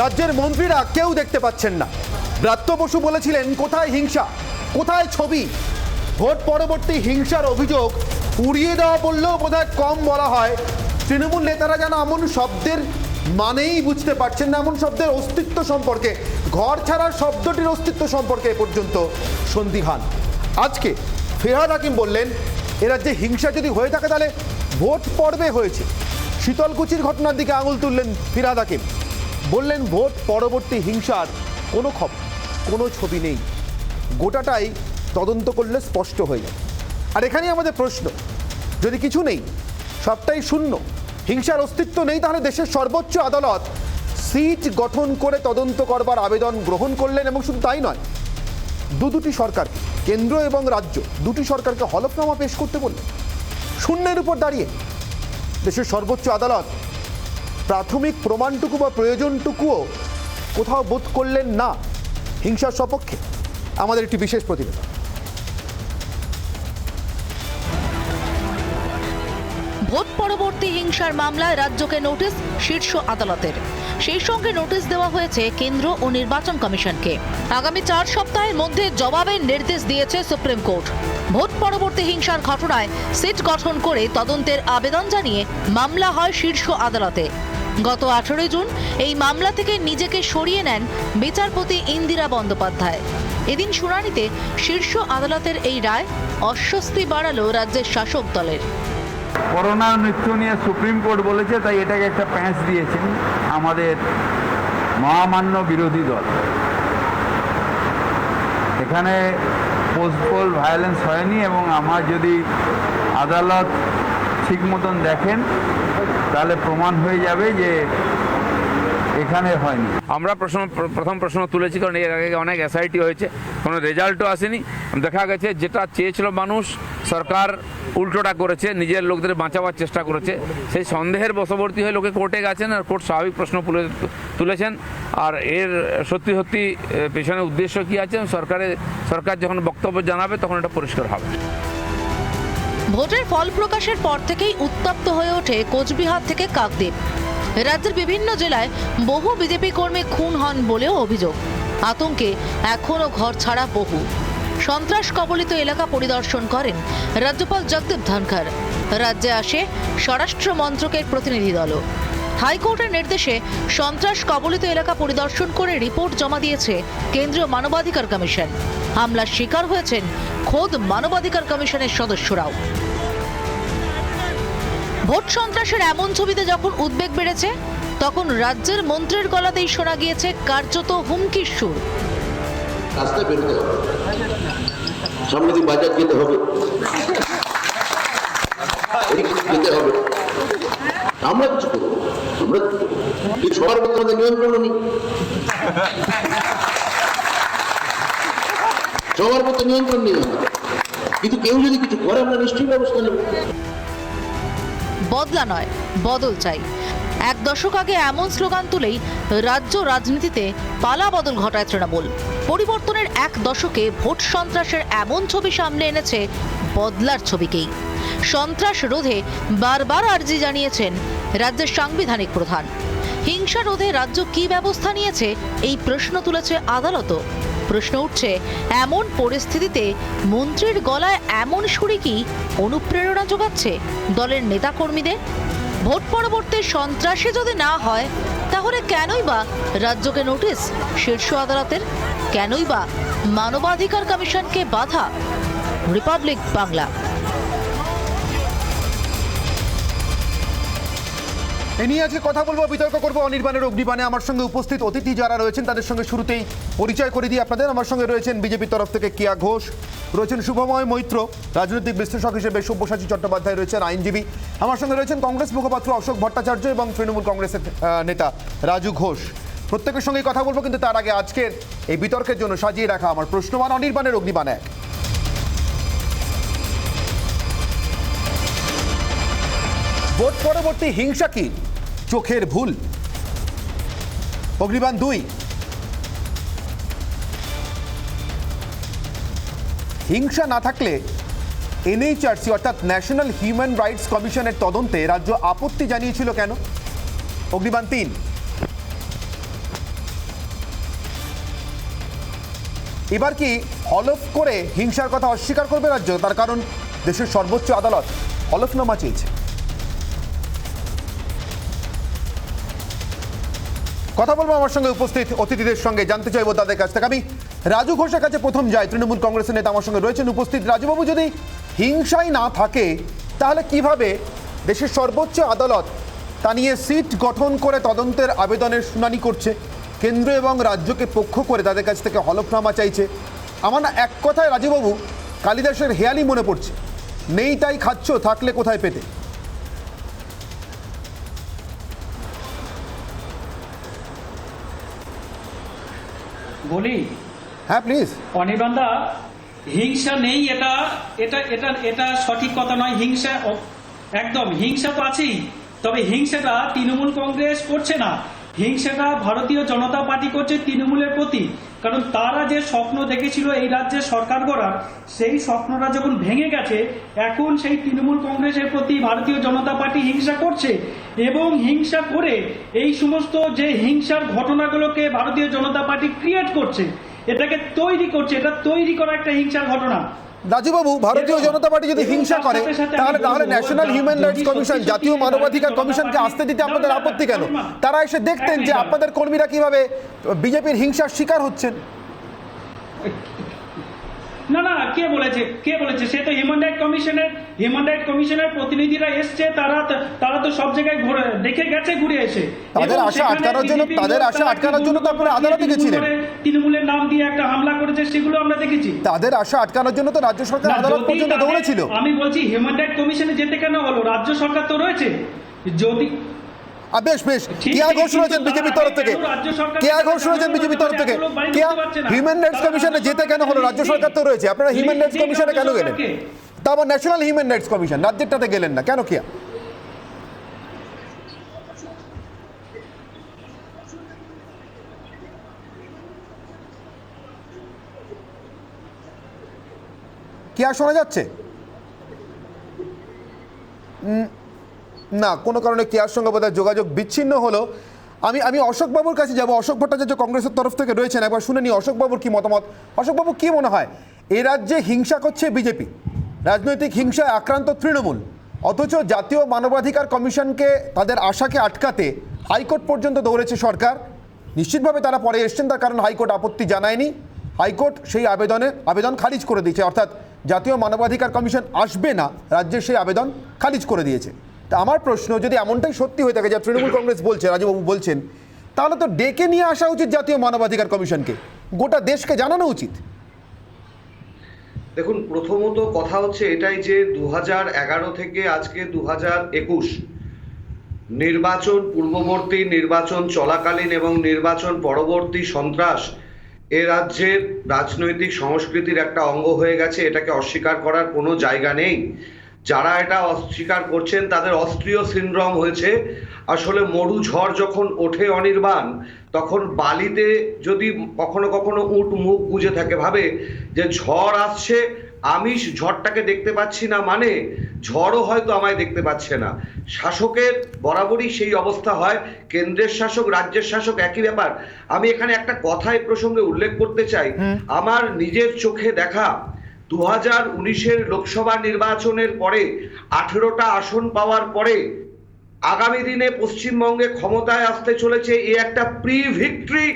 রাজ্যের মন্ত্রীরা কেউ দেখতে পাচ্ছেন না। ব্রাত্য বসু বলেছিলেন কোথায় হিংসা, কোথায় ছবি। ভোট পরবর্তী হিংসার অভিযোগ উড়িয়ে দেওয়া বললেও বোধহয় কম বলা হয়। তৃণমূল নেতারা যেন এমন শব্দের মানেই বুঝতে পারছেন না, এমন শব্দের অস্তিত্ব সম্পর্কে, ঘর ছাড়ার শব্দটির অস্তিত্ব সম্পর্কে এ পর্যন্ত সন্দিহান। আজকে ফিরহাদ হাকিম বললেন এ রাজ্যে হিংসা যদি হয়ে থাকে তাহলে ভোট পর্বে হয়েছে। শীতলকুচির ঘটনার দিকে আঙুল তুললেন ফিরহাদ হাকিম, বললেন ভোট পরবর্তী হিংসার কোনো খবর, কোনো ছবি নেই, গোটাটাই তদন্ত করলে স্পষ্ট হয়ে যাবে। আর এখানেই আমাদের প্রশ্ন, যদি কিছু নেই, সবটাই শূন্য, হিংসার অস্তিত্ব নেই, তাহলে দেশের সর্বোচ্চ আদালত সিট গঠন করে তদন্ত করবার আবেদন গ্রহণ করলেন। এবং শুধু তাই নয়, দুটি সরকারকে, কেন্দ্র এবং রাজ্য দুটি সরকারকে হলফনামা পেশ করতে বললেন। শূন্যের উপর দাঁড়িয়ে দেশের সর্বোচ্চ আদালত প্রাথমিক প্রমাণটুকু বা প্রয়োজনটুকুও কোথাও বোধ করলেন না হিংসার সপক্ষে। আমাদের একটি বিশেষ প্রতিবেদন। ভোট পরবর্তী হিংসার মামলায় রাজ্যকে নোটিশ শীর্ষ আদালতের, সেই সঙ্গে নোটিশ দেওয়া হয়েছে কেন্দ্র ও নির্বাচন কমিশনকে। আগামী 4 সপ্তাহের মধ্যে জবাবের নির্দেশ দিয়েছে সুপ্রিম কোর্ট। ভোট পরবর্তী হিংসার ঘটনায় সিট গঠন করে তদন্তের আবেদন জানিয়ে মামলা হয় শীর্ষ আদালতে। গত 18 জুন এই মামলা থেকে নিজেকে সরিয়ে নেন বিচারপতি ইন্দিরা বন্দ্যোপাধ্যায়। এদিন শুনানিতে শীর্ষ আদালতের এই রায় অস্বস্তি বাড়ালো রাজ্যের শাসক দলের। করোনার মৃত্যু নিয়ে সুপ্রিম কোর্ট বলেছে, তাই এটাকে একটা প্যাঁচ দিয়েছেন আমাদের মহামান্য বিরোধী দল। এখানে পোস্টপোল ভায়োলেন্স হয়নি, এবং আমার যদি আদালত ঠিক মতন দেখেন তাহলে প্রমাণ হয়ে যাবে যে এখানে হয়নি। আমরা প্রথম প্রশ্ন তুলেছি, কারণ এর আগে অনেক এসআইটি হয়েছে, কোনো রেজাল্টও আসেনি। দেখা গেছে যেটা চেয়েছিল মানুষ, সরকার উল্টোটা করেছে, নিজের লোকদের বাঁচাবার চেষ্টা করেছে। সেই সন্দেহের বশবর্তী হয়ে লোকে কোর্টে গেছেন, আর কোর্ট স্বাভাবিক প্রশ্ন তুলেছেন। আর এর সত্যি সত্যি পেছনে উদ্দেশ্য কী আছে, সরকার যখন বক্তব্য জানাবে তখন এটা পরিষ্কার হবে। ভোটের ফল প্রকাশের পর থেকেই উত্তপ্ত হয়ে ওঠে কোচবিহার থেকে কাকদ্বীপ। রাজ্যের বিভিন্ন জেলায় বহু বিজেপি কর্মী খুন হন বলেও অভিযোগ। আতঙ্কে এখনও ঘর ছাড়া বহু। সন্ত্রাস কবলিত এলাকা পরিদর্শন করেন রাজ্যপাল জগদীপ ধনখড়। রাজ্যে আসে স্বরাষ্ট্র মন্ত্রকের প্রতিনিধি দলও। হাইকোর্টের নির্দেশে সন্ত্রাস কবলিত এলাকা পরিদর্শন করে রিপোর্ট জমা দিয়েছে কেন্দ্রীয় মানবাধিকার কমিশন। হামলার শিকার হয়েছেন খোদ মানবাধিকার কমিশনের সদস্যরাও। ভোট সন্ত্রাসের এমন ছবিতে যখন উদ্বেগ বেড়েছে, তখন রাজ্যের মন্ত্রীর গলাতেই শোনা গিয়েছে কার্যত হুমকির সুর। রাস্তায় বেরোতে হবে, সামনে দিয়ে বাজার যেতে হবে, যেতে হবে, আমরা কিছু করবো, আমরা সবার মধ্যে আমাদের নিয়ন্ত্রণ নেই, সবার মধ্যে নিয়ন্ত্রণ নেই আমাদের, কিন্তু কেউ যদি কিছু করে আমরা নিশ্চয়ই ব্যবস্থা নেব। বদলা নয়, বদল চাই। 1 দশক আগে এমন স্লোগান তুলেই রাজ্য রাজনীতিতে পালা বদল ঘটায় তৃণমূল। পরিবর্তনের 1 দশকে ভোট সন্ত্রাসের এমন ছবি সামনে এনেছে বদলার ছবিকেই। সন্ত্রাস রোধে বারবার আর্জি জানিয়েছেন রাজ্যের সাংবিধানিক প্রধান। হিংসা রোধে রাজ্য কী ব্যবস্থা নিয়েছে এই প্রশ্ন তুলেছে আদালতও। প্রশ্ন উঠছে, এমন পরিস্থিতিতে মন্ত্রীর গলায় এমন সুরে কি অনুপ্রেরণা যোগাচ্ছে দলের নেতাকর্মীদের? ভোট পরবর্তী সন্ত্রাসী যদি না হয়, তাহলে কেনই বা রাজ্যকে নোটিশ শীর্ষ আদালতের? কেনই বা মানবাধিকার কমিশনকে বাধা? রিপাবলিক বাংলা। এ নিয়ে আজকে কথা বলবো, বিতর্ক করবো অনির্বাণের অগ্নিবাণে। আমার সঙ্গে উপস্থিত অতিথি যারা রয়েছেন তাদের সঙ্গে শুরুতেই পরিচয় করে দিই আপনাদের। আমার সঙ্গে রয়েছেন বিজেপির তরফ থেকে কিয়া ঘোষ, রয়েছেন শুভময় মৈত্র, রাজনৈতিক বিশ্লেষক হিসেবে সব্যসাচী চট্টোপাধ্যায় রয়েছেন আইনজীবী। আমার সঙ্গে রয়েছেন কংগ্রেস মুখপাত্র অশোক ভট্টাচার্য এবং তৃণমূল কংগ্রেসের নেতা রাজু ঘোষ। প্রত্যেকের সঙ্গেই কথা বলবো, কিন্তু তার আগে আজকের এই বিতর্কের জন্য সাজিয়ে রাখা আমার প্রশ্নমান অনির্বাণের অগ্নিবাণ 1। ভোট পরবর্তী হিংসা কি চোখের ভুল? অগ্নিবাণ 2। হিংসা না থাকলে এনএইচআরসি অর্থাৎ ন্যাশনাল হিউম্যান রাইটস কমিশনের তদন্তে রাজ্য আপত্তি জানিয়েছিল কেন? অগ্নিবাণ 3। এবার কি হলফ করে হিংসার কথা অস্বীকার করবে রাজ্য? তার কারণ দেশের সর্বোচ্চ আদালত হলফনামা চেয়েছে। কথা বলবো আমার সঙ্গে উপস্থিত অতিথিদের সঙ্গে, জানতে চাইবো তাদের কাছ থেকে। আমি রাজু ঘোষের কাছে প্রথম যাই, তৃণমূল কংগ্রেসের নেতা আমার সঙ্গে রয়েছেন উপস্থিত। রাজুবাবু, যদি হিংসাই না থাকে তাহলে কিভাবে দেশের সর্বোচ্চ আদালত তা নিয়ে সিট গঠন করে তদন্তের আবেদনের শুনানি করছে, কেন্দ্র এবং রাজ্যকে পক্ষ করে তাদের কাছ থেকে হলফনামা চাইছে? আমার না এক কথায় রাজুবাবু কালিদাসের হেয়ালি মনে পড়ছে, নেই তাই খাচ্ছ, থাকলে কোথায় পেতে। বলি, হ্যাঁ প্লিজ। অনির্বাণদা, হিংসা নেই এটা এটা এটা এটা সঠিক কথা নয়। হিংসা একদম, হিংসা তো আছেই, তবে হিংসাটা তৃণমূল কংগ্রেস করছে না, হিংসাটা ভারতীয় জনতা পার্টি করছে তৃণমূলের প্রতি। কারণ তারা যে স্বপ্ন দেখেছিল এই রাজ্যে সরকার গড়ার, সেই স্বপ্নটা যখন ভেঙে গেছে, এখন সেই তৃণমূল কংগ্রেসের প্রতি ভারতীয় জনতা পার্টি হিংসা করছে, এবং হিংসা করে এই সমস্ত যে হিংসার ঘটনাগুলোকে ভারতীয় জনতা পার্টি ক্রিয়েট করছে, এটাকে তৈরি করছে, এটা তৈরি করা একটা হিংসার ঘটনা। রাজুবাবু, ভারতীয় জনতা পার্টি যদি হিংসা করে তাহলে ন্যাশনাল হিউম্যান রাইটস কমিশন, জাতীয় মানবাধিকার কমিশনকে আসতে দিতে আপনাদের আপত্তি কেন? তারা এসে দেখতেন যে আপনাদের কর্মীরা কিভাবে বিজেপির হিংসার শিকার হচ্ছেন। না না, কে বলেছে? সে তো হিউম্যান রাইট কমিশনের প্রতিনিধিরা এসছে, তারা তো সব জায়গায় দেখে গেছে, ঘুরে এসে। তাদের আশা আটকানোর জন্য তো আপনারা আদালতে গেছিলেন। তৃণমূলের নাম দিয়ে একটা হামলা করেছে, সেগুলো আমরা দেখেছি। তাদের আশা আটকানোর জন্য তো রাজ্য সরকার আদালত পর্যন্ত দৌড়েছিল। আমি বলছি, হিউম্যান রাইট কমিশনে যেতে কেন হলো? রাজ্য সরকার তো রয়েছে। যদি বেশ বেশ, কেয়া ঘোষ রয়েছেন বিজেপির তরফ থেকে, হিউম্যান রাইটস কমিশনে যেতে কেন হলো? রাজ্য সরকার তো রয়েছে, আপনারা হিউম্যান রাইটস কমিশনে কেন গেলেন? তা আবার ন্যাশনাল হিউম্যান রাইটস কমিশন, রাজ্যেরটাতে গেলেন না কেন? কেয়া কেয়া শোনা যাচ্ছে না, কোনো কারণে কেয়ার সঙ্গে বোধহয় যোগাযোগ বিচ্ছিন্ন হলো। আমি অশোকবাবুর কাছে যাব। অশোক ভট্টাচার্য কংগ্রেসের তরফ থেকে রয়েছেন, একবার শুনে নিই অশোকবাবুর কি মতামত। অশোকবাবু, কি মনে হয়, এ রাজ্যে হিংসা করছে বিজেপি, রাজনৈতিক হিংসায় আক্রান্ত তৃণমূল, অথচ জাতীয় মানবাধিকার কমিশনকে তাদের আশাকে আটকাতে হাইকোর্ট পর্যন্ত দৌড়েছে সরকার? নিশ্চিতভাবে তারা পরে এসছেন, তার কারণ হাইকোর্ট আপত্তি জানায়নি, হাইকোর্ট সেই আবেদন খারিজ করে দিয়েছে, অর্থাৎ জাতীয় মানবাধিকার কমিশন আসবে না, রাজ্যের সেই আবেদন খারিজ করে দিয়েছে। তা আমার প্রশ্ন, যদি এমনটাই সত্যি হয়ে থাকে যা তৃণমূল কংগ্রেস বলছে, রাজুবাবু বলছেন, তাহলে তো ডেকে নিয়ে আসা উচিত জাতীয় মানবাধিকার কমিশনকে, গোটা দেশকে জানানো উচিত। দেখুন, প্রথমত কথা হচ্ছে এটাই যে 2011 থেকে আজকে 2021 নির্বাচন পূর্ববর্তী, নির্বাচন চলাকালীন এবং নির্বাচন পরবর্তী সন্ত্রাস এ রাজ্যের রাজনৈতিক সংস্কৃতির একটা অঙ্গ হয়ে গেছে, এটাকে অস্বীকার করার কোনো জায়গা নেই। যারা এটা অস্বীকার করছেন তাদের অস্ট্রীয় সিনড্রোম হয়েছে। আসলে মরু ঝড় যখন ওঠে অনির্বাণ, তখন বালিতে যদি কখনো কখনো উট মুখ গুজে থাকে, ভাবে যে ঝড় আসছে, আমি ঝড়টাকে দেখতে পাচ্ছি না, মানে ঝড়ও হয়তো আমায় দেখতে পাচ্ছে না। শাসকের বরাবরই সেই অবস্থা হয়, কেন্দ্রের শাসক রাজ্যের শাসক একই ব্যাপার। আমি এখানে একটা কথা এই প্রসঙ্গে উল্লেখ করতে চাই, আমার নিজের চোখে দেখা 2019-এর লোকসভা নির্বাচনের পরে 18টা আসন পাওয়ার পরে আগামী দিনে পশ্চিমবঙ্গে ক্ষমতায় আসতে চলেছে এই একটা প্রি ভিক্টরি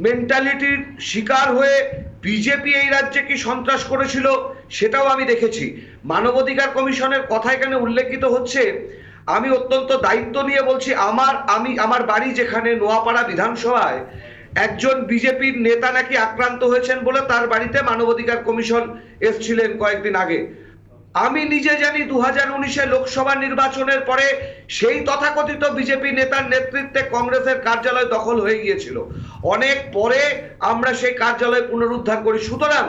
মেন্টালিটির শিকার হয়ে বিজেপি এই রাজ্যে কি সন্ত্রাস করেছিল সেটাও আমি দেখেছি। মানবাধিকার কমিশনের কথা এখানে উল্লেখিত হচ্ছে, আমি অত্যন্ত দায়িত্ব নিয়ে বলছি, আমার বাড়ি যেখানে নোয়াপাড়া বিধানসভায় একজন বিজেপির নেতা নাকি আক্রান্ত হয়েছেন বলে তার বাড়িতে মানবাধিকার কমিশন এসেছিলেন কয়েকদিন আগে। আমি নিজে জানি 2019-এ লোকসভা নির্বাচনের পরে সেই তথাকথিত বিজেপি নেতার নেতৃত্বে কংগ্রেসের কার্যালয় দখল হয়ে গিয়েছিল, অনেক পরে আমরা সেই কার্যালয় পুনরুদ্ধার করি। সুতরাং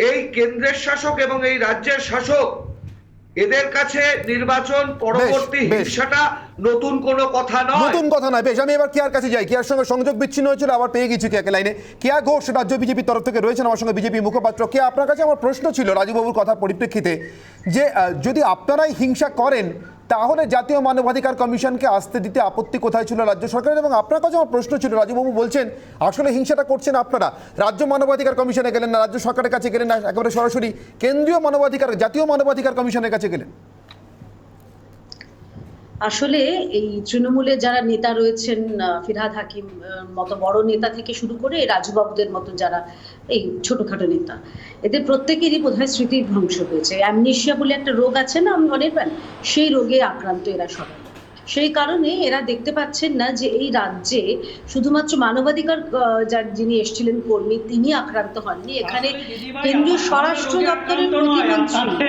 এই কেন্দ্রের শাসক এবং এই রাজ্যের শাসক, এদের কাছে নির্বাচন পরবর্তী হিংসাটা নতুন কোনো কথা নয়, নতুন কথা নয়। বেশ, আমি এবার কেয়ার কাছে যাই। কেয়ার সঙ্গে সংযোগ বিচ্ছিন্ন হয়েছিল, আবার পেয়ে গেছি কেয়াকে লাইনে। কেয়া ঘোষ রাজ্য বিজেপির তরফ থেকে রয়েছেন আমার সঙ্গে, বিজেপি মুখপাত্র। কেয়া, আপনার কাছে আমার প্রশ্ন ছিল রাজুবাবুর কথার পরিপ্রেক্ষিতে, যে যদি আপনারাই হিংসা করেন তাহলে জাতীয় মানবাধিকার কমিশনকে আসতে দিতে আপত্তি কোথায় ছিল রাজ্য সরকারের? এবং আপনার কাছে আমার প্রশ্ন ছিল, রাজুবাবু বলছেন আসলে হিংসাটা করছেন আপনারা, রাজ্য মানবাধিকার কমিশনে গেলেন না, রাজ্য সরকারের কাছে গেলেন না, একেবারে সরাসরি কেন্দ্রীয় মানবাধিকার জাতীয় মানবাধিকার কমিশনের কাছে গেলেন। আসলে এই তৃণমূলে যারা নেতা রয়েছেন, ফিরহাদ হাকিম মতো বড় নেতা থেকে শুরু করে রাজুবাবুদের মতো যারা এই ছোটখাটো নেতা, এদের প্রত্যেকেরই বোধহয় স্মৃতির ধ্বংস হয়েছে। অ্যামনেশিয়া বলে একটা রোগ আছে না, অনির্বাণ, সেই রোগে আক্রান্ত এরা সবাই। সেই কারণে এরা দেখতে পাচ্ছেন না যে এই রাজ্যে শুধুমাত্র মানবাধিকার যার যিনি এসেছিলেন কর্মী তিনি আক্রান্ত হননি, এখানে কেন্দ্রীয় স্বরাষ্ট্র দপ্তরের প্রতিমন্ত্রী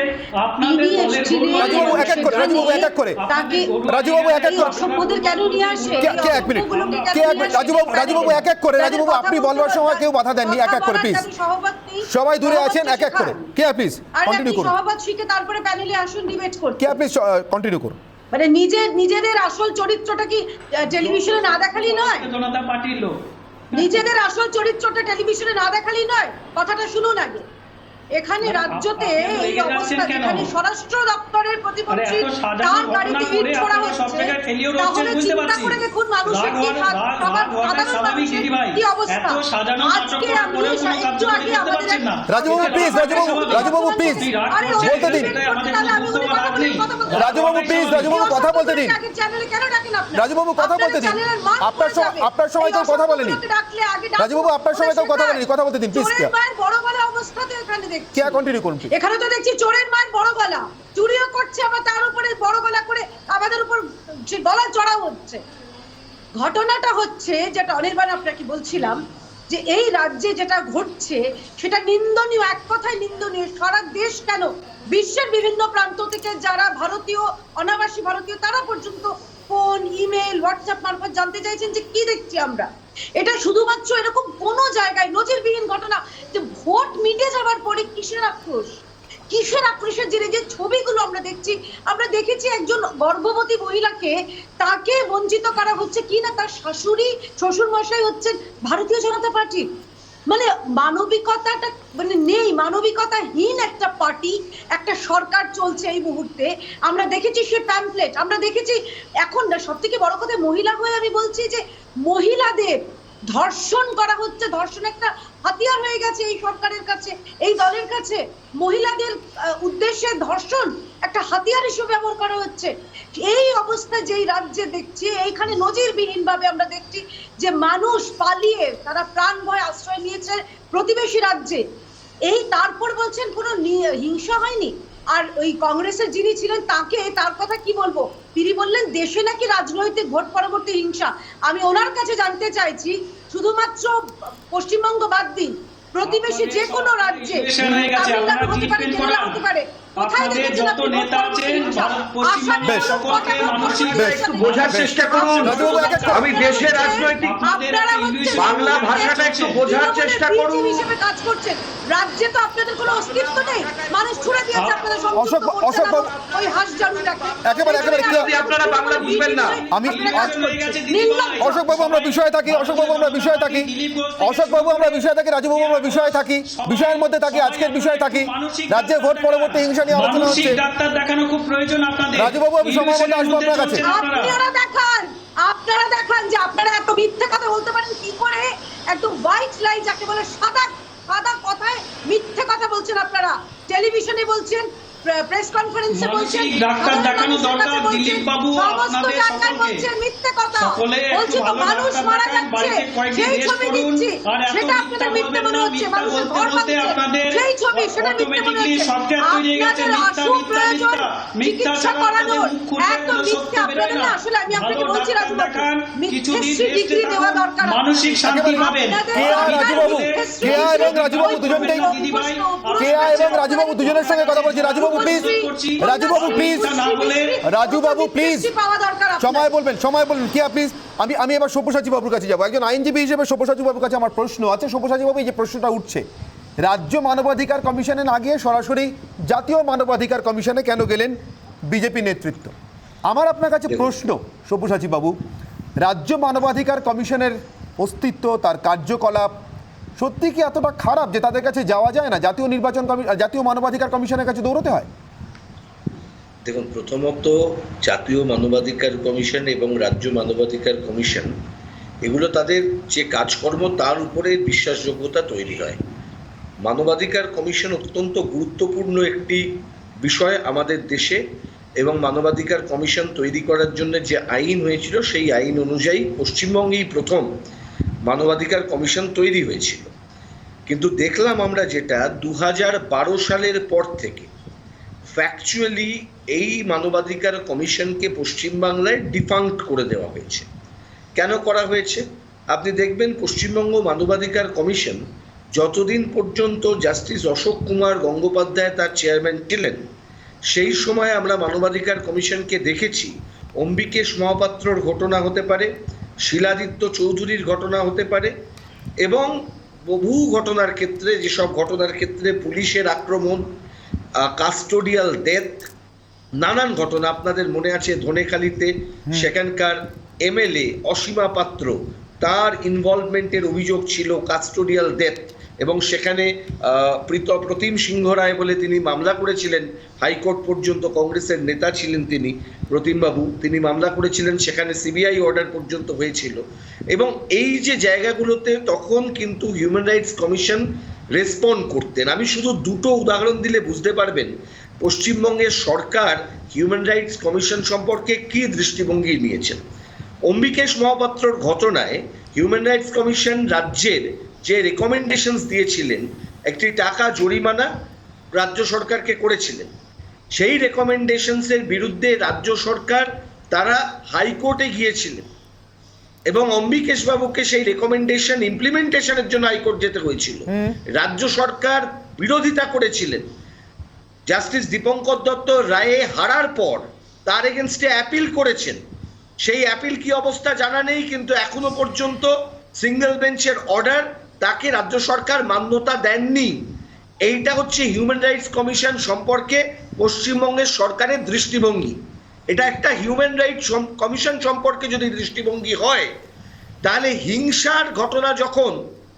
তিনি এসেছিলেন। রাজুবাবু এক এক করে অসভ্যদের কেন নিয়ে আসে? রাজুবাবু এক এক করে, রাজুবাবু আপনি বলবার সময় কেউ বাধা দেননি, এক এক করে প্লিজ, সবাই দূরে আছেন, এক এক করে কে প্লিজ কন্টিনিউ করুন। সভাপতি শিখে তারপরে প্যানেলে আসুন ডিবেট করতে। কে প্লিজ কন্টিনিউ করুন। মানে নিজেদের আসল চরিত্রটা কি টেলিভিশনে না দেখালি নয়? পার্টির লোক নিজেদের আসল চরিত্রটা টেলিভিশনে না দেখালি নয়, কথাটা শুনুন আগে। এখানে রাজ্যতে এই অবস্থা, যেখানে স্বরাষ্ট্র দপ্তরের প্রতিমন্ত্রী তার গাড়িতে ইট ছোড়া হচ্ছে, তাহলে চিন্তা করে দেখুন মানুষের কি কি অবস্থা। আজকে আমি একটু আগে আমাদের রাজুবাবু প্লিজ, রাজুবাবু প্লিজ বলতে দিন, রাজুবাবু প্লিজ, রাজুবাবু কথা বলতে দিন, রাজুবাবু কথা বলতে দিন, আপনার সময় কেউ কথা বলেনি, রাজুবাবু আপনার সময় কেউ কথা বলেনি, কথা বলতে দিন প্লিজ। বড় বড় অবস্থাতে এখানে কে কন্টিনিউ করুন। এখানে তো দেখছি চোরের মায়ের বড় গলা, চুরিও করছে আবার তার উপরে বড় গলা করে আমাদের উপর গলা চড়াও হচ্ছে। ঘটনাটা হচ্ছে যেটা অনির্বাণ আপনাকে বলছিলাম, যে এই রাজ্যে যেটা ঘটছে সেটা নিন্দনীয়, এক কথায় নিন্দনীয়। সারা দেশ কেন, বিশ্বের বিভিন্ন প্রান্ত থেকে যারা ভারতীয়, অনাবাসী ভারতীয়, তারা পর্যন্ত ফোন, ইমেল, হোয়াটসঅ্যাপ মারফত জানতে চাইছেন যে কি দেখছি আমরা। এটা শুধুমাত্র এরকম কোনো জায়গায় নজিরবিহীন ঘটনা যে ভোট মিটে যাওয়ার পরে কিসের আক্রোশ, কিসের আক্রোশের জেরে যে ছবিগুলো আমরা দেখছি। আমরা দেখেছি একজন গর্ভবতী মহিলাকে তাকে বঞ্চিত করা হচ্ছে কি না, তার শাশুড়ি শ্বশুর মশাই হচ্ছেন ভারতীয় জনতা পার্টি। মানে মানবিকতাটা মানে নেই, মানবিকতাহীন একটা পার্টি, একটা সরকার চলছে এই মুহূর্তে। আমরা দেখেছি সে প্যাম্পলেট, আমরা দেখেছি এখন সব থেকে বড় কথা মহিলা হয়ে আমি বলছি যে মহিলাদের ধর্ষণ করা হচ্ছে। ধর্ষণ একটা হাতিয়ার হয়ে গেছে এই সরকারের কাছে, এই দলের কাছে। মহিলাদের উদ্দেশ্যে ধর্ষণ একটা হাতিয়ার হিসেবে ব্যবহার করা হচ্ছে। এই অবস্থা যেই রাজ্যে দেখছি, এইখানে নজিরবিহীন ভাবে আমরা দেখছি যে মানুষ পালিয়ে তারা প্রাণ ভয়ে আশ্রয় নিয়েছে প্রতিবেশী রাজ্যে। এই তারপর বলছেন কোনো হিংসা হয়নি। আর ওই কংগ্রেসের যিনি ছিলেন তাকে, তার কথা কি বলবো, তিনি বললেন দেশে নাকি রাজনৈতিক ভোট পরবর্তী হিংসা। আমি ওনার কাছে জানতে চাইছি, শুধুমাত্র পশ্চিমবঙ্গ বাদ দিন, প্রতিবেশী যে কোনো রাজ্যে, তামিলনাড়ু হতে পারে, কেরালা হতে পারে, কোথায় দেখেছেন আপনি ভোট পরবর্তী হিংসা? একটু বোঝার চেষ্টা করুন। আমি দেশের রাজনৈতিক বাংলা ভাষাটা একটু বোঝার চেষ্টা করুন। হিসেবে কাজ করছেন রাজ্যে, তো আপনাদের কোনো অস্তিত্ব নেই। মানুষ ছুড়ে দিয়েছে আপনাদের ওই হাঁস জানুটাকে। একেবারে আপনারা বাংলা বুঝবেন না। আমি অশোকবাবু আমরা বিষয়ে থাকি, অশোকবাবু আমরা বিষয়ে থাকি, অশোকবাবু আমরা বিষয়ে থাকি, রাজুবাবু আমরা বিষয়ে থাকি, বিষয়ের মধ্যে থাকি, আজকের বিষয়ে থাকি। রাজ্যে ভোট পরবর্তী হিংসা নিয়ে আলোচনা হচ্ছে। ডাক্তার দেখানো খুব প্রয়োজন আপনাদের। রাজুবাবু আমি সময় মতো আসবো আপনার কাছে। আপনারা দেখান যে আপনারা এত মিথ্যে কথা বলতে পারেন কি করে। একদম হোয়াইট লাই যাকে বলে, সাদা সাদা কথায় মিথ্যে কথা বলছেন আপনারা। টেলিভিশনে বলছেন, প্রেস কনফারেন্সে বলছেন, ডাক্তার দেখানো দরকার। দিলীপ বাবু আপনাদের সকলকে মিথ্যে কথা বলছি। তো মানুষ মারা যাচ্ছে, সেই ছবি দিচ্ছি, সেটা আপনাদের মিথ্যে মনে হচ্ছে। মানুষের ঘর ভাঙছে, সেই ছবি, সেটা মিথ্যে মনে হচ্ছে। আপনাদের আশু প্রয়োজন চিকিৎসা করানোর, একদম মিথ্যে আপনাদের না। আসলে আমি আপনাকে বলছি রাজুবাবু, মিথ্যে ডিগ্রি দেওয়া দরকার। মানসিক শান্তি পাবেন। রাজুবাবু দুজনের সঙ্গে কথা বলছি। রাজুবাবু প্লিজ, রাজুবাবু প্লিজ, রাজুবাবু প্লিজ সময় বলবেন, সময় বলবেন কি প্লিজ। আমি এবার সব্যসাচী বাবুর কাছে যাবো। একজন আইনজীবী হিসেবে সব্যসাচী বাবুর কাছে আমার প্রশ্ন আছে। সব্যসাচী বাবু, এই যে প্রশ্নটা উঠছে, রাজ্য মানবাধিকার কমিশনে না গিয়ে সরাসরি জাতীয় মানবাধিকার কমিশনে কেন গেলেন বিজেপি নেতৃত্ব? আমার আপনার কাছে প্রশ্ন সব্যসাচী বাবু, রাজ্য মানবাধিকার কমিশনের অস্তিত্ব, তার কার্যকলাপ সত্যি কি এতটা খারাপ যে তাদের কাছে যাওয়া যায় না? জাতীয় মানবাধিকার কমিশনের কাছে দৌড়তে হয়? দেখুন, প্রথমত জাতীয় মানবাধিকার কমিশন এবং রাজ্য মানবাধিকার কমিশন এগুলো তাদের যে কাজকর্ম তার উপরে বিশ্বাসযোগ্যতা তৈরি হয়। মানবাধিকার কমিশন অত্যন্ত গুরুত্বপূর্ণ একটি বিষয় আমাদের দেশে, এবং মানবাধিকার কমিশন তৈরি করার জন্য যে আইন হয়েছিল সেই আইন অনুযায়ী পশ্চিমবঙ্গেই প্রথম মানবাধিকার কমিশন তৈরি হয়েছিল। কিন্তু দেখলাম আমরা যেটা 2012 সালের পর থেকে ফ্যাকচুয়ালি এই মানবাধিকার কমিশনকে পশ্চিমবাংলায় ডিফাঙ্ক্ট করে দেওয়া হয়েছে। কেন করা হয়েছে? আপনি দেখবেন পশ্চিমবঙ্গ মানবাধিকার কমিশন যতদিন পর্যন্ত জাস্টিস অশোক কুমার গঙ্গোপাধ্যায় তার চেয়ারম্যান ছিলেন, সেই সময় আমরা মানবাধিকার কমিশনকে দেখেছি অম্বিকেশ মহাপাত্রর ঘটনা হতে পারে, শিলাদিত্য চৌধুরীর ঘটনা হতে পারে, এবং বহু ঘটনার ক্ষেত্রে, যেসব ঘটনার ক্ষেত্রে পুলিশের আক্রমণ, কাস্টোডিয়াল ডেথ, নানান ঘটনা আপনাদের মনে আছে ধনেখালিতে সেখানকার এমএলএ অসীমা পাত্র, তার ইনভলভমেন্টের অভিযোগ ছিল, কাস্টোডিয়াল ডেথ, এবং সেখানে প্রতিম সিংহ রায় বলে তিনি মামলা করেছিলেন, হাইকোর্ট পর্যন্ত কংগ্রেসের নেতা ছিলেন তিনি, প্রতিমবাবু, তিনি মামলা করেছিলেন, সেখানে সিবিআই অর্ডার পর্যন্ত হয়েছিল। এবং এই যে জায়গাগুলোতে তখন কিন্তু হিউম্যান রাইটস কমিশন রেসপন্ড করতেন। আমি শুধু দুটো উদাহরণ দিলে বুঝতে পারবেন পশ্চিমবঙ্গের সরকার হিউম্যান রাইটস কমিশন সম্পর্কে কী দৃষ্টিভঙ্গি নিয়েছেন। অম্বিকেশ মহাপাত্রর ঘটনায় হিউম্যান রাইটস কমিশন রাজ্যের যে রেকমেন্ডেশনস দিয়েছিলেন, একটি টাকা জরিমানা রাজ্য সরকারকে করেছিলেন, সেই রেকমেন্ডেশনসের বিরুদ্ধে রাজ্য সরকার তারা হাইকোর্টে গিয়েছিলেন, এবং অম্বিকেশ বাবুকে সেই রেকমেন্ডেশন ইমপ্লিমেন্টেশনের জন্য হাইকোর্ট যেতে হয়েছিল। রাজ্য সরকার বিরোধিতা করেছিলেন। জাস্টিস দীপঙ্কর দত্ত রায়ে হারার পর তার এগেনস্টে অ্যাপিল করেছেন। সেই অ্যাপিল কি অবস্থা জানা নেই, কিন্তু এখনো পর্যন্ত সিঙ্গেল বেঞ্চের অর্ডার তাকে রাজ্য সরকার মান্যতা দেননি। এইটা হচ্ছে হিউম্যান রাইটস কমিশন সম্পর্কে পশ্চিমবঙ্গের সরকারের দৃষ্টিভঙ্গি। এটা একটা হিউম্যান রাইটস কমিশন সম্পর্কে যদি দৃষ্টিভঙ্গি হয়, তাহলে হিংসার ঘটনা যখন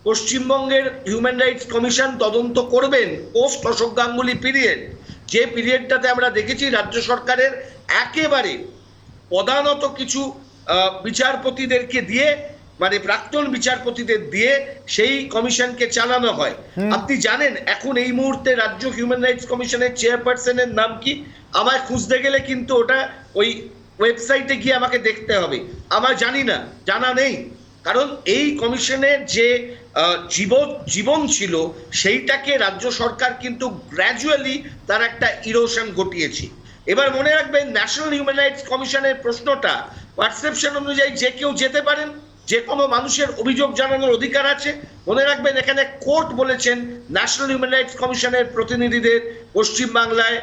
পশ্চিমবঙ্গের হিউম্যান রাইটস কমিশন তদন্ত করবেন পোস্ট অশোক গাঙ্গুলি পিরিয়ড, যে পিরিয়ডটাতে আমরা দেখেছি রাজ্য সরকারের একেবারে প্রধানত কিছু বিচারপতিদেরকে দিয়ে, মানে প্রাক্তন বিচারপতিদের দিয়ে সেই কমিশনকে চালানো হয়। আপনি জানেন এখন এই মুহূর্তে রাজ্য হিউম্যান রাইটস কমিশনের চেয়ারপারসনের নাম কি? আমায় খুঁজতে গেলে কিন্তু ওটা ওই ওয়েবসাইটে গিয়ে আমাকে দেখতে হবে, আমার জানি না, জানা নেই। কারণ এই কমিশনের যে জীবন ছিল সেইটাকে রাজ্য সরকার কিন্তু গ্র্যাজুয়ালি তার একটা ইরোশন ঘটিয়েছে। এবার মনে রাখবেন ন্যাশনাল হিউম্যান রাইটস কমিশনের প্রশ্নটা পারসেপশন অনুযায়ী যে কেউ যেতে পারেন, যে কোনো মানুষের অভিযোগ জানানোর অধিকার আছে। মনে রাখবেন এখানে কোর্ট বলেছেন ন্যাশনাল হিউম্যান রাইটস কমিশনের প্রতিনিধিদের পশ্চিমবাংলায়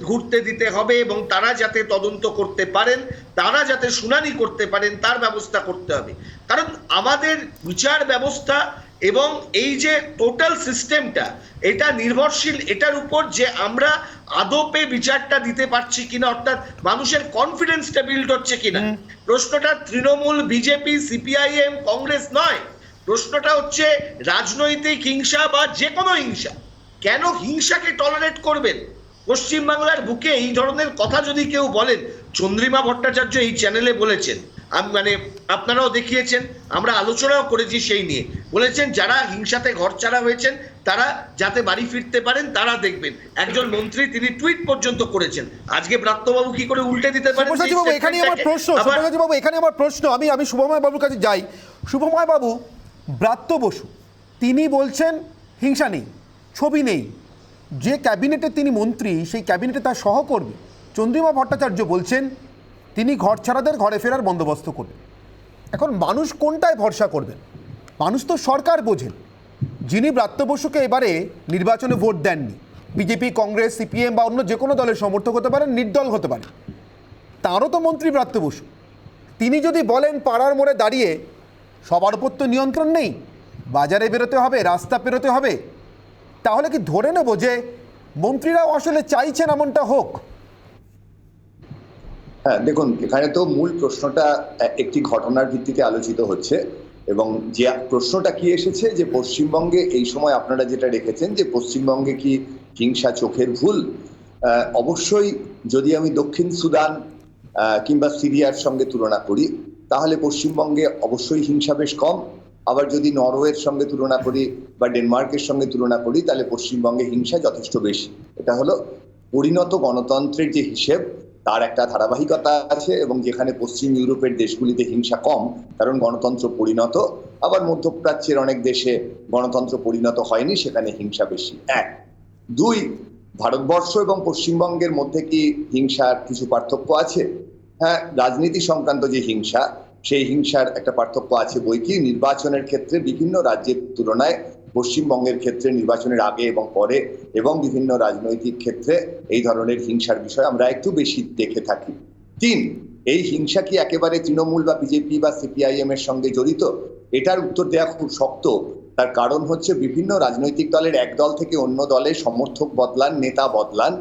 ঘুরতে দিতে হবে, এবং তারা যাতে তদন্ত করতে পারেন, তারা যাতে শুনানি করতে পারেন তার ব্যবস্থা করতে হবে। কারণ আমাদের বিচার ব্যবস্থা এবং এই যে টোটাল সিস্টেমটা, এটা নির্ভরশীল এটার উপর যে আমরা আদপে বিচারটা দিতে পারছি কিনা, অর্থাৎ মানুষের কনফিডেন্সটা বিল্ড হচ্ছে কিনা। প্রশ্নটা তৃণমূল, বিজেপি, সিপিআইএম, কংগ্রেস নয়, প্রশ্নটা হচ্ছে রাজনৈতিক হিংসা বা যে কোনো হিংসা। কেন হিংসাকে টলারেট করবেন? পশ্চিমবাংলার বুকে এই ধরনের কথা যদি কেউ বলেন, চন্দ্রিমা ভট্টাচার্য এই চ্যানেলে বলেছেন, মানে আপনারাও দেখিয়েছেন, আমরা আলোচনাও করেছি সেই নিয়ে, বলেছেন যারা হিংসাতে ঘরছাড়া হয়েছেন তারা যাতে বাড়ি ফিরতে পারেন তারা দেখবেন। একজন মন্ত্রী তিনি টুইট পর্যন্ত করেছেন। আজকে ব্রাত্যবাবু কি করে উল্টে দিতে পারেন? এখানে আমার প্রশ্ন, আমি শুভময় বাবুর কাছে যাই। শুভময় বাবু, ব্রাত্য বসু তিনি বলছেন হিংসা নেই, ছবি নেই, যে ক্যাবিনেটে তিনি মন্ত্রী সেই ক্যাবিনেটে তার সহকর্মী চন্দ্রিমা ভট্টাচার্য বলছেন তিনি ঘরছাড়াদের ঘরে ফেরার বন্দোবস্ত করবেন। এখন মানুষ কোনটায় ভরসা করবেন? মানুষ তো সরকার বোঝেন। যিনি ব্রাত্য বসুকে এবারে নির্বাচনে ভোট দেননি, বিজেপি, কংগ্রেস, সিপিএম বা অন্য যে কোনো দলের সমর্থক হতে পারেন, নির্দল হতে পারে, তাঁরও তো মন্ত্রী ব্রাত্য বসু। তিনি যদি বলেন পাড়ার মোড়ে দাঁড়িয়ে সবার উপর তো নিয়ন্ত্রণ নেই, বাজারে বেরোতে হবে, রাস্তা পেরোতে হবে, তাহলে কি ধরে নেব যে মন্ত্রীরাও আসলে চাইছেন এমনটা হোক? হ্যাঁ, দেখুন এখানে তো মূল প্রশ্নটা একটি ঘটনার ভিত্তিতে আলোচিত হচ্ছে, এবং যে প্রশ্নটা কি এসেছে যে পশ্চিমবঙ্গে এই সময় আপনারা যেটা রেখেছেন যে পশ্চিমবঙ্গে কি হিংসা চোখের ভুল, অবশ্যই যদি আমি দক্ষিণ সুদান কিংবা সিরিয়ার সঙ্গে তুলনা করি তাহলে পশ্চিমবঙ্গে অবশ্যই হিংসা বেশ কম। আবার যদি নরওয়ের সঙ্গে তুলনা করি বা ডেনমার্কের সঙ্গে তুলনা করি তাহলে পশ্চিমবঙ্গে হিংসা যথেষ্ট বেশি। এটা হলো পরিণত গণতন্ত্রের যে হিসেব তার একটা ধারাবাহিকতা আছে, এবং যেখানে পশ্চিম ইউরোপের দেশগুলিতে হিংসা কম কারণ গণতন্ত্র পরিণত, আবার মধ্যপ্রাচ্যের অনেক দেশে গণতন্ত্র পরিণত হয়নি, সেখানে হিংসা বেশি। 1, 2, ভারতবর্ষ এবং পশ্চিমবঙ্গের মধ্যে কি হিংসার কিছু পার্থক্য আছে? হ্যাঁ, রাজনীতি সংক্রান্ত যে হিংসা সেই হিংসার একটা পার্থক্য আছে বই কি। নির্বাচনের ক্ষেত্রে বিভিন্ন রাজ্যের তুলনায় পশ্চিমবঙ্গের ক্ষেত্রে নির্বাচনের আগে এবং পরে এবং বিভিন্ন রাজনৈতিক ক্ষেত্রে এই ধরনের হিংসার বিষয় আমরা একটু বেশি দেখে থাকি। 3, এই হিংসা কি একেবারে তৃণমূল বা বিজেপি বা সিপিআইএম এর সঙ্গে জড়িত? এটার উত্তর দেওয়া খুব শক্ত। তার কারণ হচ্ছে বিভিন্ন রাজনৈতিক দলের এক দল থেকে অন্য দলে সমর্থক বদলান, নেতা বদলান,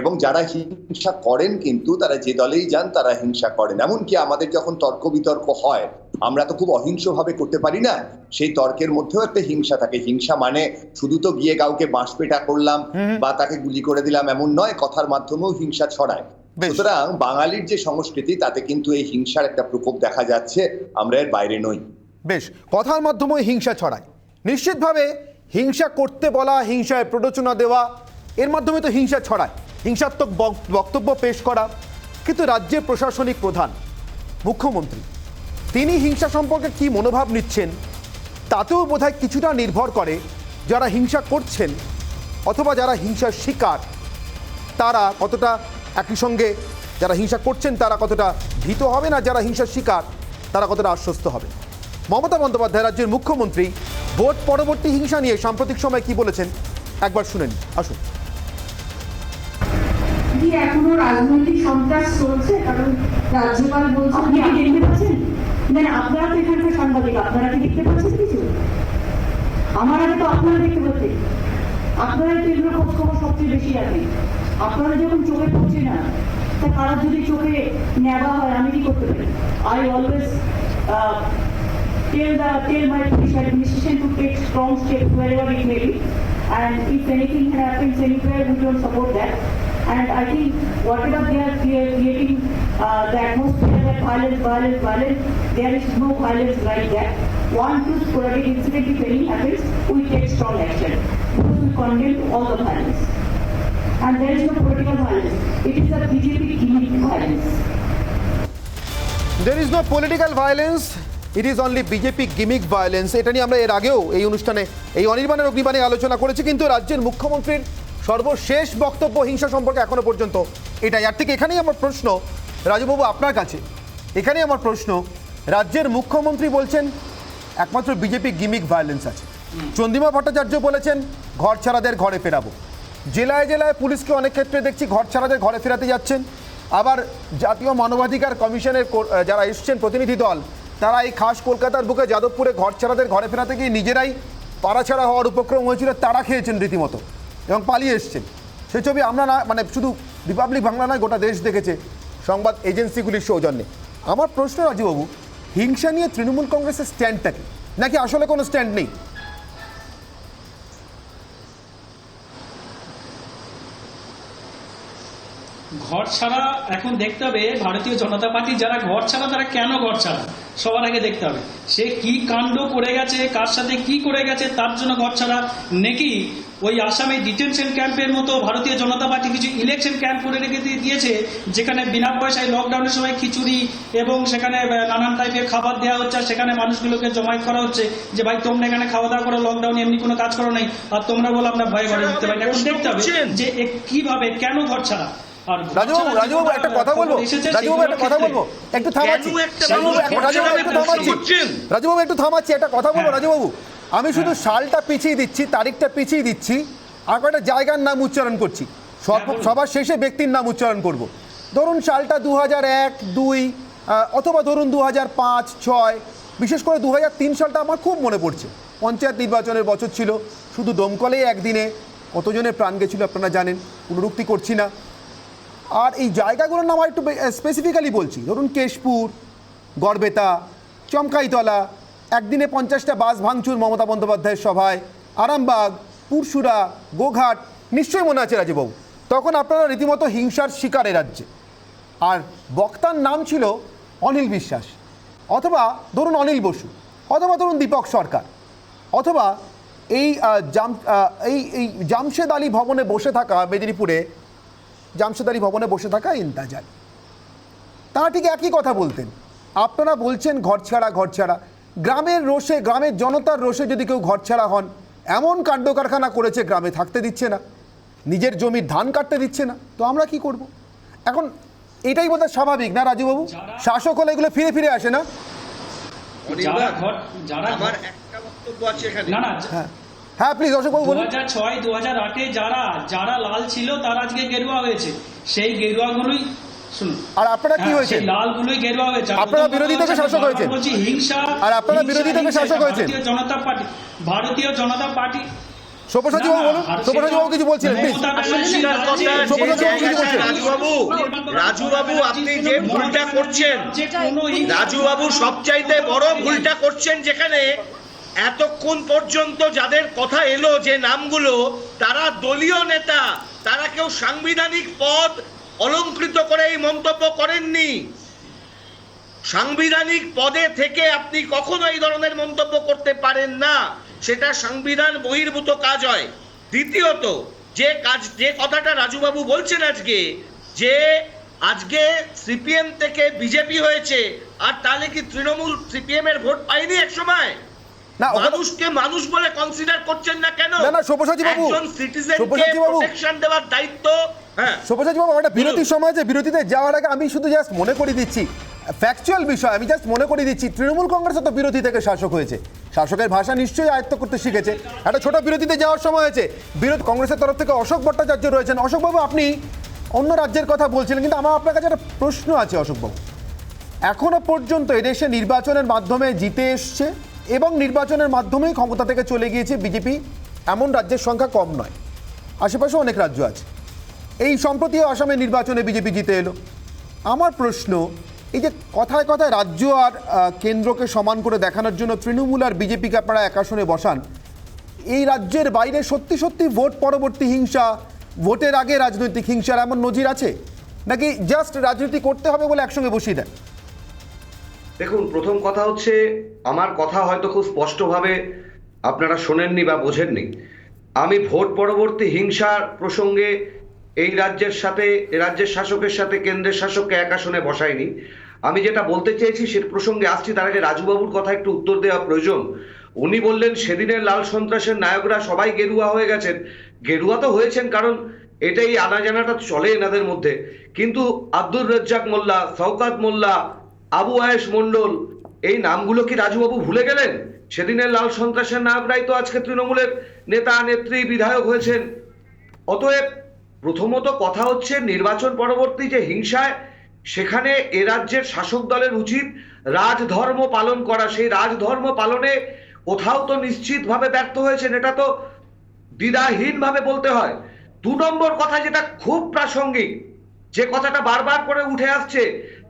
এবং যারা হিংসা করেন কিন্তু তারা যে দলেই যান তারা হিংসা করেন। এমনকি আমাদের যখন তর্ক বিতর্ক হয় আমরা তো খুব অহিংসভাবে করতে পারি না, সেই তর্কের মধ্যেও একটা হিংসা থাকে। হিংসা মানে শুধু তো গিয়ে কাউকে বাঁশপেটা করলাম বা তাকে গুলি করে দিলাম এমন নয়, কথার মাধ্যমেও হিংসা ছড়ায়। সুতরাং বাঙালির যে সংস্কৃতি তাতে কিন্তু এই হিংসার একটা প্রকোপ দেখা যাচ্ছে, আমরা এর বাইরে নই। বেশ, কথার মাধ্যমে হিংসা ছড়ায়। নিশ্চিতভাবে হিংসা করতে বলা, হিংসায় প্ররোচনা দেওয়া, এর মাধ্যমে তো হিংসা ছড়ায়, হিংসাত্মক বক্তব্য পেশ করা। কিন্তু রাজ্যের প্রশাসনিক প্রধান মুখ্যমন্ত্রী তিনি হিংসা সম্পর্কে কি মনোভাব নিচ্ছেন তাতেও বোধহয় কিছুটা নির্ভর করে যারা হিংসা করছেন অথবা যারা হিংসার শিকার তারা কতটা একই সঙ্গে, যারা হিংসা করছেন তারা কতটা ভীত হবে, না যারা হিংসার শিকার তারা কতটা আশ্বস্ত হবে। মমতা বন্দ্যোপাধ্যায় রাজ্যের মুখ্যমন্ত্রী ভোট পরবর্তী হিংসা নিয়ে সাম্প্রতিক সময় কি বলেছেন একবার শুনে নিন, আসুন। এখনো রাজনৈতিক সন্ত্রাস চলছে, কারণ রাজ্যপাল বলছেন আপনি কি দেখতে পাচ্ছেন? মানে আপনারা তো এখানকার সাংবাদিক, আপনারা কি দেখতে পাচ্ছেন কিছু? আমার আগে তো আপনারা দেখতে পাচ্ছেন, আপনারাই তো এগুলো খোঁজ খবর সবচেয়ে বেশি রাখেন। আপনারা যখন চোখে পড়ছে না, তা কারোর যদি চোখে নেওয়া হয় আমি কি করতে পারি? I always tell my police administration to take strong steps wherever it may be, and if anything happens anywhere we don't support that. And I think whatever they are creating the atmosphere that violence, there is no violence like that. One to sporadic incident if any happens, we take strong action because we condemn all the violence. And there is no political violence. It is a BJP gimmick violence. There is no political violence. It is only BJP gimmick violence. এটা নিয়ে আমরা এর আগেও এই অনুষ্ঠানে এই অনির্বাণের অগ্নিবাণে আলোচনা করেছি, কিন্তু রাজ্যের মুখ্যমন্ত্রীর সর্বশেষ বক্তব্য হিংসা সম্পর্কে এখনো পর্যন্ত এটাই। আর ঠিক এখানেই আমার প্রশ্ন রাজুবাবু আপনার কাছে, এখানেই আমার প্রশ্ন, রাজ্যের মুখ্যমন্ত্রী বলছেন একমাত্র বিজেপি গিমিক ভায়োলেন্স আছে, চন্দ্রিমা ভট্টাচার্য বলেছেন ঘর ছাড়াদের ঘরে ফেরাবো, জেলায় জেলায় পুলিশকে অনেক ক্ষেত্রে দেখছি ঘর ছাড়াদের ঘরে ফেরাতে যাচ্ছেন, আবার জাতীয় মানবাধিকার কমিশনের যারা এসছেন প্রতিনিধি দল তারা এই খাস কলকাতার বুকে যাদবপুরে ঘর ছাড়াদের ঘরে ফেরাতে গিয়ে নিজেরাই পাড়াছাড়া হওয়ার উপক্রম হয়েছিল, তারা খেয়েছেন রীতিমতো এবং পালিয়ে এসছেন। সেই ছবি আমরা না, মানে শুধু রিপাবলিক বাংলা নয় গোটা দেশ দেখেছে সংবাদ এজেন্সিগুলির সৌজন্যে। আমার প্রশ্ন রাজুবাবু, হিংসা নিয়ে তৃণমূল কংগ্রেসের স্ট্যান্ডটা কি, নাকি আসলে কোনো স্ট্যান্ড নেই? ঘর ছাড়া এখন দেখতে হবে ভারতীয় জনতা পার্টি যারা ঘর ছাড়া তারা কেন ঘর ছাড়া সবার আগে দেখতে হবে। সে কি কাণ্ড করে গেছে, কার সাথে কি করে গেছে তার জন্য ঘর ছাড়া, নাকি ওই আসামে ডিটেনশন ক্যাম্পের মতো ভারতীয় জনতা পার্টি কিছু ইলেকশন ক্যাম্প করে রেখে দিয়েছে যেখানে বিনা পয়সায় লকডাউনের সময় খিচুড়ি এবং সেখানে নানান টাইপের খাবার দেওয়া হচ্ছে, আর সেখানে মানুষগুলোকে জমায়েত করা হচ্ছে যে ভাই তোমরা এখানে খাওয়া দাওয়া করো, লকডাউনে এমনি কোনো কাজ করো নাই, আর তোমরা বলো আমরা ভয়ে ঘরে ঢুকতে পারি। এখন দেখতে হবে যে কিভাবে কেন ঘর ছাড়া। রাজুবাবু একটা কথা বলবো, একটু থামাচ্ছি একটা কথা বলবো রাজুবাবু, আমি শুধু সালটা পিছিয়ে দিচ্ছি, তারিখটা পিছিয়ে দিচ্ছি, আর কয়েকটা জায়গার নাম উচ্চারণ করছি, সবার শেষে ব্যক্তির নাম উচ্চারণ করব। ধরুন সালটা 2001-2 অথবা ধরুন 2005-6, বিশেষ করে 2003 সালটা আমার খুব মনে পড়ছে, পঞ্চায়েত নির্বাচনের বছর ছিল, শুধু দমকলেই একদিনে কতজনের প্রাণ গেছিল আপনারা জানেন, পুনরুক্তি করছি না। আর এই জায়গাগুলোর নাম একটু স্পেসিফিক্যালি বলছি, ধরুন কেশপুর, গড়বেতা, চমকাইতলা, একদিনে 50টা বাস ভাঙচুর মমতা বন্দ্যোপাধ্যায়ের সভায়, আরামবাগ, পুরসুরা, গোঘাট, নিশ্চয়ই মনে আছে রাজুবাবু। তখন আপনারা রীতিমতো হিংসার শিকার এ রাজ্যে। আর বক্তার নাম ছিল অনিল বিশ্বাস, অথবা ধরুন অনিল বসু, অথবা ধরুন দীপক সরকার, অথবা এই জামশেদ আলী ভবনে বসে থাকা, মেদিনীপুরে জামশেদ আলী ভবনে বসে থাকা ইন্তাজ আলী। তারা ঠিক একই কথা বলতেন। আপনারা বলছেন ঘর ছাড়া। গ্রামের রোষে, গ্রামের জনতার রোষে যদি কেউ ঘর ছাড়া হন, এমন কাণ্ড কারখানা করেছে, গ্রামে থাকতে দিচ্ছে না, নিজের জমির ধান কাটতে দিচ্ছে না, তো আমরা কি করব? এখন এটাই বোধহয় স্বাভাবিক না রাজুবাবু? শাসক হলে এগুলো ফিরে ফিরে আসে না? আমার একটা বক্তব্য আছে এখানে। না হ্যাঁ প্লিজ অশোকবাবু বলুন। 2006 2008-এ যারা লাল ছিল তারা আজকে গেরুয়া হয়েছে, সেই গেরুয়াগুলোই শুনুন। আর আপনারা কি হয়েছে? সেই লালগুলোই গেরুয়া হয়েছে। আপনারা বিরোধী থেকে শাসক হয়েছেন। বলছি হিংসা, আর আপনারা বিরোধী থেকে শাসক হয়েছেন। ভারতীয় জনতা পার্টি। সব্যসাচীবাবু বলুন, সব্যসাচীবাবু কিছু বলছিলেন প্লিজ। রাজুবাবু, আপনি যে ভুলটা করছেন, রাজুবাবু সবচাইতে বড় ভুলটা করছেন, যেখানে এতক্ষণ পর্যন্ত যাদের কথা এলো যে নামগুলো, তারা দলীয় নেতা, তারা কেউ সাংবিধানিক পদ অলংকৃত করে এই মন্তব্য করেননি। সাংবিধানিক পদে থেকে আপনি কখনো এই ধরনের মন্তব্য করতে পারেন না, সেটা সংবিধান বহির্ভূত কাজ হয়। দ্বিতীয়ত, যে কথাটা রাজুবাবু বলছেন আজকে সিপিএম থেকে বিজেপি হয়েছে, আর তাহলে কি তৃণমূল সিপিএম এর ভোট পায়নি এক সময়? না, মানুষকে মানুষ বলে কনসিডার করছেন না কেন? না সব্যসাচীবাবু, একজন সিটিজেনকে প্রোটেকশন দেওয়ার দায়িত্ব। হ্যাঁ সব্যসাচীবাবু, একটা বিরতির সময় যে বিরতিতে যাওয়ার আগে আমি শুধু জাস্ট মনে করে দিচ্ছি, ফ্যাকচুয়াল বিষয় আমি জাস্ট মনে করে দিচ্ছি, তৃণমূল কংগ্রেস তো বিরোধী থেকে শাসক হয়েছে, শাসকের ভাষা নিশ্চয়ই আয়ত্ত করতে শিখেছে। একটা ছোট বিরতিতে যাওয়ার সময় হয়েছে, কংগ্রেসের তরফ থেকে অশোক ভট্টাচার্য রয়েছেন। অশোকবাবু, আপনি অন্য রাজ্যের কথা বলছিলেন, কিন্তু আমার আপনার কাছে একটা প্রশ্ন আছে অশোকবাবু। এখনো পর্যন্ত এদেশে নির্বাচনের মাধ্যমে জিতে এসছে এবং নির্বাচনের মাধ্যমেই ক্ষমতা থেকে চলে গিয়েছে বিজেপি, এমন রাজ্যের সংখ্যা কম নয়, আশেপাশে অনেক রাজ্য আছে। এই সম্প্রতি আসামে নির্বাচনে বিজেপি জিতে এলো। আমার প্রশ্ন, এই যে কথায় কথায় রাজ্য আর কেন্দ্রকে সমান করে দেখানোর জন্য তৃণমূল আর বিজেপিকে আপনারা এক আসনে বসান, এই রাজ্যের বাইরে সত্যি সত্যি ভোট পরবর্তী হিংসা, ভোটের আগে রাজনৈতিক হিংসার এমন নজির আছে, নাকি জাস্ট রাজনীতি করতে হবে বলে একসঙ্গে বসিয়ে দেন? দেখুন, প্রথম কথা হচ্ছে, আমার কথা হয়তো খুব স্পষ্টভাবে আপনারা শোনেননি বা বোঝেননি। আমি ভোট পরবর্তী হিংসার প্রসঙ্গে এই রাজ্যের শাসকের সাথে কেন্দ্রের শাসককে এক আসনে বসাইনি। আমি যেটা বলতে চেয়েছি সে প্রসঙ্গে আসছি, তার আগে রাজুবাবুর কথা একটু উত্তর দেওয়া প্রয়োজন। উনি বললেন সেদিনের লাল সন্ত্রাসের নায়করা সবাই গেরুয়া হয়ে গেছেন। গেরুয়া তো হয়েছেন, কারণ এটাই আনা জানাটা চলে এনাদের মধ্যে। কিন্তু আব্দুর রাজ্জাক মোল্লা, শওকাত মোল্লা, আবু আয়েশ মন্ডল, এই নামগুলো কি রাজুবাবু ভুলে গেলেন? সেদিনের লাল সন্ত্রাসের নায়করাই তো আজকে তৃণমূলের নেতা, নেত্রী, বিধায়ক হয়েছেন। অতএব প্রথমত কথা হচ্ছে, নির্বাচন পরবর্তী যে হিংসায়, সেখানে এ রাজ্যের শাসক দলের উচিত রাজধর্ম পালন করা। সেই রাজধর্ম পালনে কোথাও তো নিশ্চিতভাবে ব্যর্থ হয়েছেন, এটা তো দ্বিধাহীনভাবে বলতে হয়। 2 নম্বর কথা, যেটা খুব প্রাসঙ্গিক, যে কথাটা বারবার করে উঠে আসছে,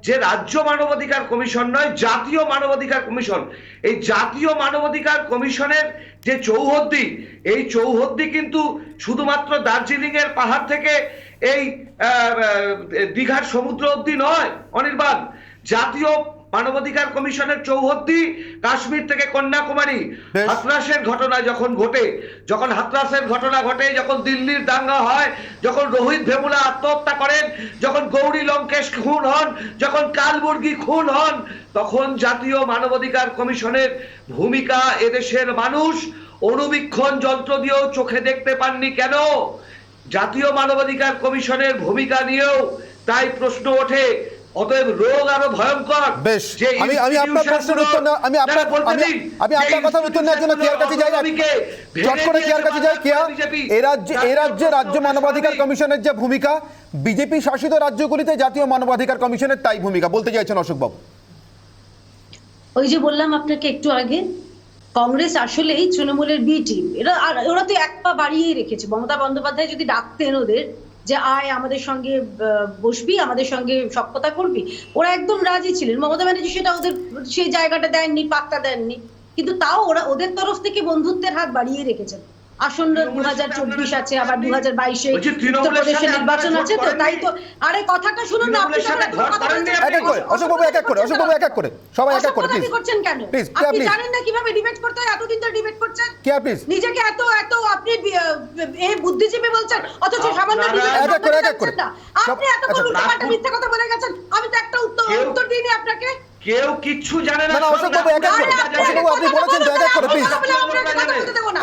যে রাজ্য মানবাধিকার কমিশন নয়, জাতীয় মানবাধিকার কমিশন। এই জাতীয় মানবাধিকার কমিশনের যে চৌহদ্দি, এই চৌহদ্দি কিন্তু শুধুমাত্র দার্জিলিং এর পাহাড় থেকে এই দীঘার সমুদ্র অবধি নয় অনির্বাণ। জাতীয় মানবাধিকার কমিশনের চৌহদ্দি কাশ্মীর থেকে কন্যাকুমারী। হাতরাসের ঘটনা যখন হাতরাসের ঘটনা ঘটে, যখন দিল্লির দাঙ্গা হয়, যখন রোহিত ভেমুলা আত্মহত্যা করেন, যখন গৌরী লঙ্কেশ খুন হন, যখন কালবুর্গি খুন হন, তখন জাতীয় মানবাধিকার কমিশনের ভূমিকা এদেশের মানুষ অনুবীক্ষণ যন্ত্র দিয়েও চোখে দেখতে পাননি কেন? জাতীয় মানবাধিকার কমিশনের ভূমিকা নিয়েও তাই প্রশ্ন ওঠে। অতএব রোগ আরো ভয়ঙ্কর। বেশ, আমি আপনার প্রশ্নের উত্তর না, আমি আপনার কথার উত্তর নেওয়ার জন্য কেয়ার কাছে যাই, চট করে কেয়ার কাছে যাই। কেয়া, এই রাজ্যে রাজ্য মানবাধিকার কমিশনের যে ভূমিকা, বিজেপি শাসিত রাজ্যগুলিতে জাতীয় মানবাধিকার কমিশনের তাই ভূমিকা, বলতে চাইছেন অশোকবাবু? ওই যে বললাম আপনাকে একটু আগে, কংগ্রেস আসলেই তৃণমূলের বি টিম। ওরা তো এক পা বাড়িয়েই রেখেছে। মমতা বন্দ্যোপাধ্যায় যদি ডাকতেন ওদের যে আয় আমাদের সঙ্গে বসবি, আমাদের সঙ্গে সব কথা করবি, ওরা একদম রাজি ছিলেন। মমতা ব্যানার্জি সেটা ওদের সেই জায়গাটা দেননি, পাত্তা দেননি, কিন্তু তাও ওরা ওদের তরফ থেকে বন্ধুত্বের হাত বাড়িয়ে রেখেছেন। আসন্ন 2024 আছে, আবার 2022-এ বলছি, তৃণমূলের উত্তরপ্রদেশে সাথে নির্বাচন আপনারা আছে, তো ঘর তাই তো আরে কথাটা শুনুন না, আপনি তৃণমূলের সাথে তো ঘর কথা করেন বলছেন, না, এক এক করে অশোক বাবু এক এক করে সবাই এক এক করে প্লিজ অসভ্যতা করছেন কেন? Please, আপনি please. জানেন না কিভাবে ডিবেট করতে হয়? এতদিন ধরে ডিবেট করছেন, কেয়া প্লিজ নিজেকে এত এত আপনি এই বুদ্ধিজীবী বলছেন, অথচ সামান্য আপনারা ডিবেট এক এক করে, এক এক করে। আপনি এত আচ্ছা, উল্টোপাল্টা মিথ্যা কথা বলে গেছেন, আমি তো একটা উত্তর দিইনি আপনাকে। কেউ কিচ্ছু জানে না, না, অশোক বাবু, এক এক করে। অশোক বাবু, আপনি বলেছেন তো, এক এক করে, please।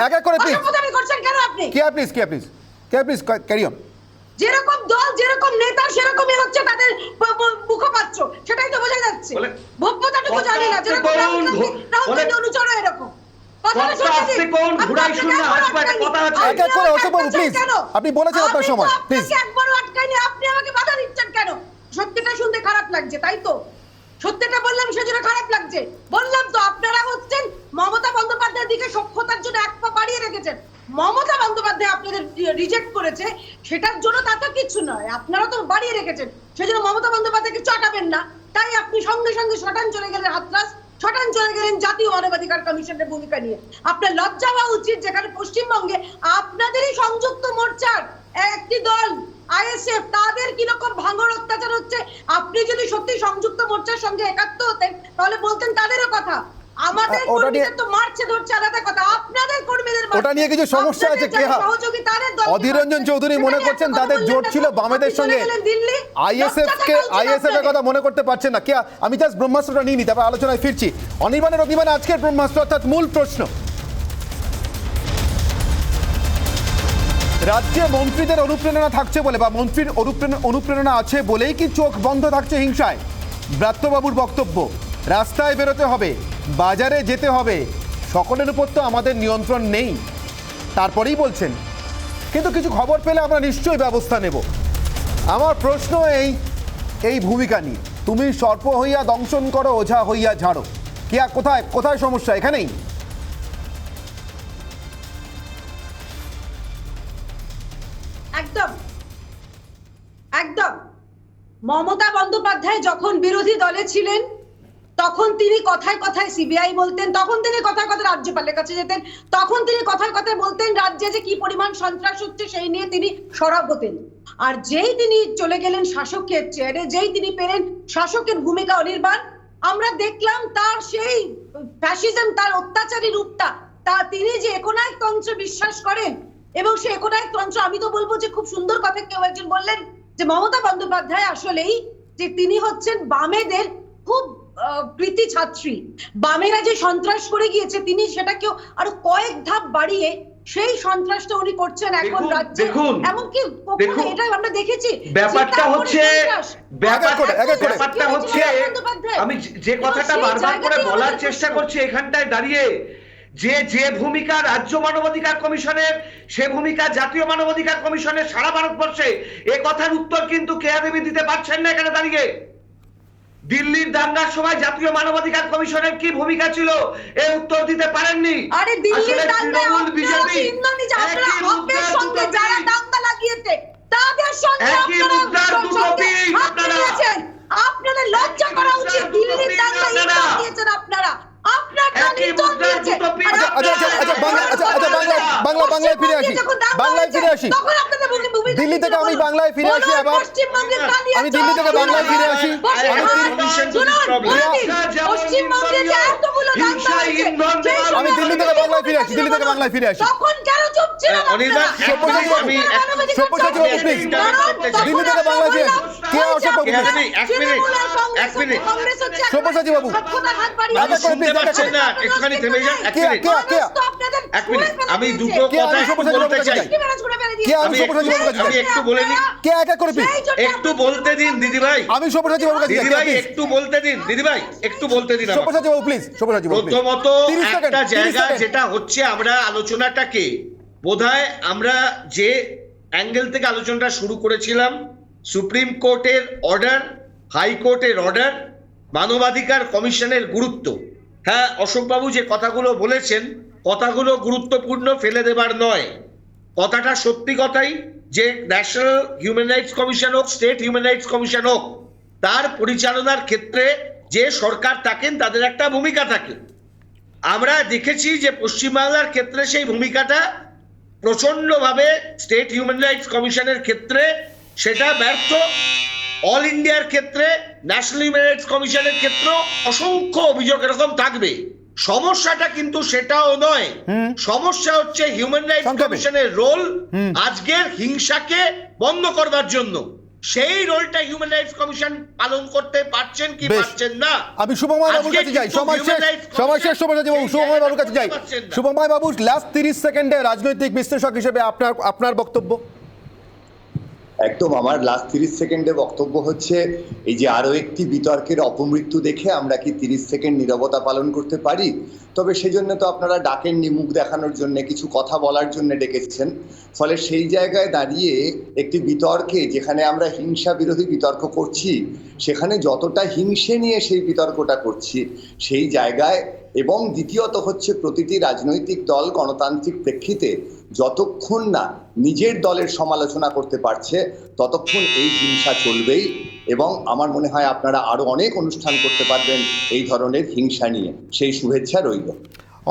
এক এক করে, please। অসভ্যতামি করছেন কেন আপনি? কেয়া প্লিজ ক্যারি অন। যেরকম দল, যেরকম নেতা, সেরকমই হচ্ছে তাদের মুখপাত্র, সেটাই তো বোঝা যাচ্ছে। বলে- ভব্যতাটুকু জানি না, যেরকম কথা রাহুল গান্ধী, বলুন, রাহুল বলে- গান্ধী অনুচরও এরকম। কথাটা কথা শুনতে আসতে দিন। কোন আপনি ঘুরাই আপনাকে শুন না, একবারও আসবে, একটা আটকায়নি। কথা আছে। আপনি এক এক করে, আমাকে অশোক বাবু, আটকাচ্ছেন please। কেন? আপনি বলেছেন আপনার আমি তো সময়, আপনাকে please। একবারও আটকাইনি, আপনি আমাকে বাধা দিচ্ছেন কেন? সত্যিটা শুনতে খারাপ লাগছে, তাই তো? সত্যিটা বললাম সেজন্য খারাপ লাগছে। বললাম তো, আপনারা হচ্ছেন মমতা বন্দ্যোপাধ্যায়ের দিকে সখ্যতার জন্য এক পা বাড়িয়ে রেখেছেন। মমতা বন্দ্যোপাধ্যায় আপনাদের রিজেক্ট করেছে, সেটার জন্য তা তো কিছু নয়, আপনারা তো বাড়িয়ে রেখেছেন, সেজন্য মমতা বন্দ্যোপাধ্যায়কে চটাবেন না, তাই আপনি সঙ্গে সঙ্গে শটান চলে গেলেন হাতরাস, শটান চলে গেলেন জাতীয় মানবাধিকার কমিশনের ভূমিকা নিয়ে। আপনার লজ্জা হওয়া উচিত, যেখানে পশ্চিমবঙ্গে আপনাদেরই সংযুক্ত মোর্চার একটি দল আইএসএফ, তাদের কিরকম ভাঙড় অত্যাচার হচ্ছে, আপনি যদি সত্যি সংযুক্ত মোর্চার সঙ্গে একাত্ম হতেন তাহলে বলতেন তাদেরও কথা। আমাদের ওটা নিয়ে- কর্মীদের তো মারছে ধরছে আলাদা কথা, আপনাদের কর্মীদের মারছে। ওটা নিয়ে কিছু সমস্যা আছে, আপনাদের যারা কেহা। সহযোগী তাদের দলকে অধীর রঞ্জন মারছে। চৌধুরী মনে সেখানে করছেন একটা কথা তাদের বললেন জোট না ছিল তো, বামেদের আপনি চলে সঙ্গে, গেলেন দিল্লি। আইএসএফ লজ্জা কে থাকা উচিত আইএসএফ এর আপনাদের। কথা মনে করতে পারছেন না। কেয়া, আমি জাস্ট ব্রহ্মাস্ত্রটা নিয়ে নি, তারপর আলোচনায় ফিরছি। অনির্বাণের অভিমানে আজকের ব্রহ্মাস্ত্র, অর্থাৎ মূল প্রশ্ন, রাজ্যে মন্ত্রীদের অনুপ্রেরণা থাকছে বলে বা মন্ত্রীর অনুপ্রেরণা আছে বলেই কি চোখ বন্ধ থাকছে হিংসায়? ব্রাত্যবাবুর বক্তব্য, রাস্তায় বেরোতে হবে, বাজারে যেতে হবে, সকলের উপর তো আমাদের নিয়ন্ত্রণ নেই, তারপরেই বলছেন। কিন্তু কিছু খবর পেলে আমরা নিশ্চয়ই ব্যবস্থা নেব। আমার প্রশ্ন এই ভূমিকা নিয়ে, তুমি সর্প হইয়া দংশন করো, ওঝা হইয়া ঝাড়ো। কেয়া, কোথায় কোথায় সমস্যা? এখানেই। একদম একদম। মমতা বন্দ্যোপাধ্যায় যখন বিরোধী দলে ছিলেন তখন তিনি কথায় কথায় সিবিআই বলতেন, তখন তিনি কথায় কথায় রাজ্যপালের কাছে যেতেন, তখন তিনি কথায় কথায় বলতেন রাজ্যে যে কি পরিমাণ সন্ত্রাস হচ্ছে সেই নিয়ে তিনি সরব হতেন। আর যেই তিনি চলে গেলেন শাসকের চেয়ারে, যেই তিনি পেলেন শাসকের ভূমিকা অনির্বাণ, আমরা দেখলাম তার সেই ফ্যাসিজম, তার অত্যাচারী রূপটা, তা তিনি যে একনায়কতন্ত্রে বিশ্বাস করেন, এবং সেই একনায়কতন্ত্র, আমি তো বলবো যে খুব সুন্দর কথা কেউ একজন বললেন যে মমতা বন্দ্যোপাধ্যায় আসলেই যে তিনি হচ্ছেন বামেদের খুব কৃতি ছাত্রী। বামেরা যে সন্ত্রাস করে গিয়েছে, তিনি সেটাকেও আরো কয়েক ধাপ বাড়িয়ে সেই সন্ত্রাসটা উনি করছেন এখন রাজ্যে। এমনকি এটা আমরা দেখেছি। ব্যাপারটা হচ্ছে আমি যে কথাটা বারবার করে বলার চেষ্টা করছি এখানটায় দাঁড়িয়ে, যে ভূমিকা রাজ্য মানবাধিকার কমিশনের, সে ভূমিকা জাতীয় মানবাধিকার কমিশনের সারা ভারতবর্ষে, এ কথার উত্তর কিন্তু কেয়া দেবী দিতে পারছেন না এখানে দাঁড়িয়ে। দিল্লির দাঙ্গার সময় জাতীয় মানবাধিকার কমিশনের কি ভূমিকা ছিল এর উত্তর দিতে পারেননি। আরে দিল্লির দাঙ্গা তৃণমূল বিজেপি আপনারা হকের সঙ্গে যারা দাঙ্গা লাগিয়েছে তাদের সঙ্গে আপনাদের লজ্জা করা উচিত। দিল্লির দাঙ্গা ইন্ধন দিয়েছেন আপনারা, বাংলায় ফিরে আসি। দিল্লি থেকে আমি বাংলায় ফিরে আসি। আবার আমি দিল্লি থেকে বাংলায় ফিরে আসি। আমি দিল্লি থেকে বাংলায় ফিরে আসি। দিল্লি থেকে বাংলায় ফিরে আসি। সব্যসাচী বাবু প্লিজ, দিল্লি থেকে বাংলায় ফিরে আসি। কে অশোক বাবু? সব্যসাচী বাবু আমি দুটো কথা বলতে চাই। আমি একটু বলে নিই, একটু বলতে দিন দিদিভাই। আমি সব্যসাচী বাবুর কাছে দিদিভাই একটু বলতে দিন, দিদিভাই একটু বলতে দিন। সব্যসাচী বাবু প্লিজ, সব্যসাচী বাবু প্লিজ। প্রথমত একটা জায়গা যেটা হচ্ছে, আমরা আলোচনাটাকে বোধহয় আমরা যে অ্যাঙ্গেল থেকে আলোচনাটা শুরু করেছিলাম, সুপ্রিম কোর্টের অর্ডার, হাইকোর্টের অর্ডার, মানবাধিকার কমিশনের গুরুত্ব। হ্যাঁ, অশোকবাবু যে কথাগুলো বলেছেন, কথাগুলো গুরুত্বপূর্ণ, ফেলে দেবার নয়। কথাটা সত্যি কথাই যে ন্যাশনাল হিউম্যান রাইটস কমিশন হোক, স্টেট হিউম্যান রাইটস কমিশন হোক, তার পরিচালনার ক্ষেত্রে যে সরকার থাকেন তাদের একটা ভূমিকা থাকে। আমরা দেখেছি যে পশ্চিমবাংলার ক্ষেত্রে সেই ভূমিকাটা প্রচন্ডভাবে স্টেট হিউম্যান রাইটস কমিশনের ক্ষেত্রে সেটা ব্যর্থ, অল ইন্ডিয়ার ক্ষেত্রে ন্যাশনাল হিউম্যান রাইটস কমিশনের ক্ষেত্রেও অসংখ্য অভিযোগ এরকম থাকবে। সমস্যাটা কিন্তু সেটাও নয়, সমস্যা হচ্ছে হিউম্যান রাইটস কমিশনের রোল আজকের হিংসাকে বন্ধ করবার জন্য। সেই রোলটা হিউম্যান রাইটস কমিশন পালন করতে পারছেন কি পারছেন না। আমি শুভময় বাবুর কাছে যাই, সময় শেষ শুভময় বাবুর কাছে যাই। শুভময় বাবু, লাস্ট 30 সেকেন্ডে রাজনৈতিক বিশ্লেষক হিসেবে আপনার বক্তব্য। একদম, আমার লাস্ট 30 সেকেন্ডে বক্তব্য হচ্ছে এই যে আরো একটি বিতর্কের অপমৃত্যু দেখে আমরা কি 30 সেকেন্ড নীরবতা পালন করতে পারি? তবে সেজন্য তো আপনারা ডাকেননি, মুখ দেখানোর জন্য, কিছু কথা বলার জন্য ডেকেছেন। ফলে সেই জায়গায় দাঁড়িয়ে একটি বিতর্কে, যেখানে আমরা হিংসা বিরোধী বিতর্ক করছি, সেখানে যতটা হিংসে নিয়ে সেই বিতর্কটা করছি সেই জায়গায়, এবং দ্বিতীয়ত হচ্ছে প্রতিটি রাজনৈতিক দল গণতান্ত্রিক প্রেক্ষিতে যতক্ষণ না নিজের দলের সমালোচনা করতে পারছে ততক্ষণ এই হিংসা চলবেই। এবং আমার মনে হয় আপনারা আরো অনেক অনুষ্ঠান করতে পারবেন এই ধরনের হিংসা নিয়ে, সেই শুভেচ্ছা রইল।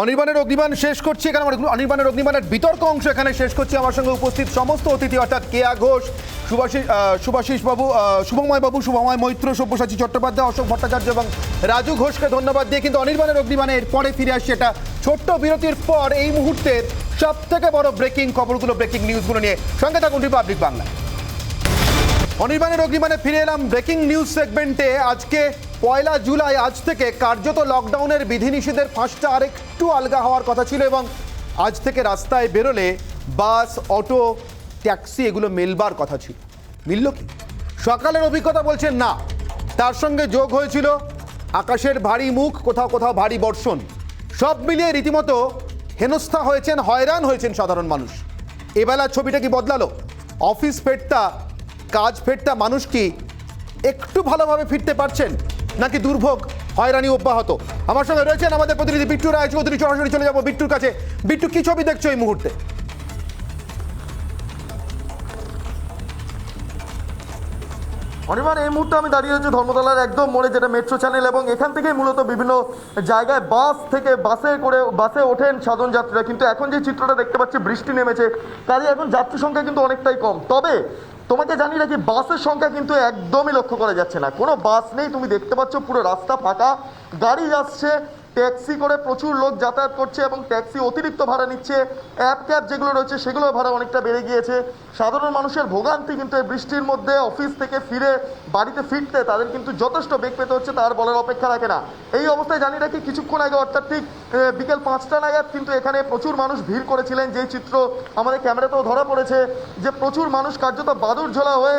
অনির্বাণের অগ্নিবাণ শেষ করছি এখানে, অনির্বাণের অগ্নিবাণের বিতর্ক অংশ এখানে শেষ করছি। আমার সঙ্গে উপস্থিত সমস্ত অতিথি অর্থাৎ কেয়া ঘোষ, সুভাষিস বাবু, শুভময় বাবু, শুভময় মৈত্র, সব্যসাচী চট্টোপাধ্যায়, অশোক ভট্টাচার্য এবং রাজু ঘোষকে ধন্যবাদ দিয়ে কিন্তু অনির্বাণের অগ্নিবাণের পরে ফিরে আসছে এটা ছোট্ট বিরতির পর এই মুহূর্তের সব থেকে বড় ব্রেকিং খবরগুলো, ব্রেকিং নিউজগুলো নিয়ে। সঙ্গে থাকুন রিপাবলিক বাংলা। অনির্বাণের অগ্নিবাণে ফিরে এলাম ব্রেকিং নিউজ সেগমেন্টে। আজকে 1 জুলাই, আজ থেকে কার্যত লকডাউনের বিধিনিষেধের ফাঁসটা আরেকটু আলগা হওয়ার কথা ছিল এবং আজ থেকে রাস্তায় বেরোলে বাস, অটো, ট্যাক্সি এগুলো মেলবার কথা ছিল। মিলল কি? সকালের অভিজ্ঞতা বলছেন না, তার সঙ্গে যোগ হয়েছিল আকাশের ভারী মুখ, কোথাও কোথাও ভারী বর্ষণ। সব মিলিয়ে রীতিমতো হেনস্থা হয়েছেন, হয়রান হয়েছেন সাধারণ মানুষ। এবেলা ছবিটা কি বদলালো? অফিস ফেরতা, কাজ ফেরতা মানুষ কি একটু ভালোভাবে ফিরতে পারছেন, নাকি দুর্ভোগ, হয়রানি অব্যাহত? আমার সঙ্গে রয়েছেন আমাদের প্রতিনিধি বিট্টু রায় চৌধুরী। সরাসরি চলে যাবো বিট্টুর কাছে। বিট্টু, কি ছবি দেখছো এই মুহূর্তে? অনির্বাণ, এই মুহূর্তে আমি দাঁড়িয়ে রয়েছি ধর্মতলার একদম মোড়ে, যেটা মেট্রো চ্যানেল, এবং এখান থেকেই মূলত বিভিন্ন জায়গায় বাসে ওঠেন সাধারণ যাত্রীরা। কিন্তু এখন যে চিত্রটা দেখতে পাচ্ছি, বৃষ্টি নেমেছে, কাজে এখন যাত্রী সংখ্যা কিন্তু অনেকটাই কম। তবে তোমাকে জানিয়ে রাখি, বাসের সংখ্যা কিন্তু একদমই লক্ষ্য করা যাচ্ছে না, কোনো বাস নেই। তুমি দেখতে পাচ্ছ পুরো রাস্তা ফাঁকা, গাড়ি যাচ্ছে, ট্যাক্সি করে প্রচুর লোক যাতায়াত করছে এবং ট্যাক্সি অতিরিক্ত ভাড়া নিচ্ছে। অ্যাপ ক্যাব যেগুলো রয়েছে সেগুলোর ভাড়া অনেকটা বেড়ে গিয়েছে। সাধারণ মানুষের ভোগান্তি কিন্তু এই বৃষ্টির মধ্যে অফিস থেকে ফিরে বাড়িতে ফিরতে তাদের কিন্তু যথেষ্ট বেগ পেতে হচ্ছে, তার বলার অপেক্ষা রাখে না। এই অবস্থায় জানিয়ে রাখি, কিছুক্ষণ আগে অর্থাৎ ঠিক বিকেল 5টা নাগাদ কিন্তু এখানে প্রচুর মানুষ ভিড় করেছিলেন। যেই চিত্র আমাদের ক্যামেরাতেও ধরা পড়েছে, যে প্রচুর মানুষ কার্যত বাদুড়ঝোলা হয়ে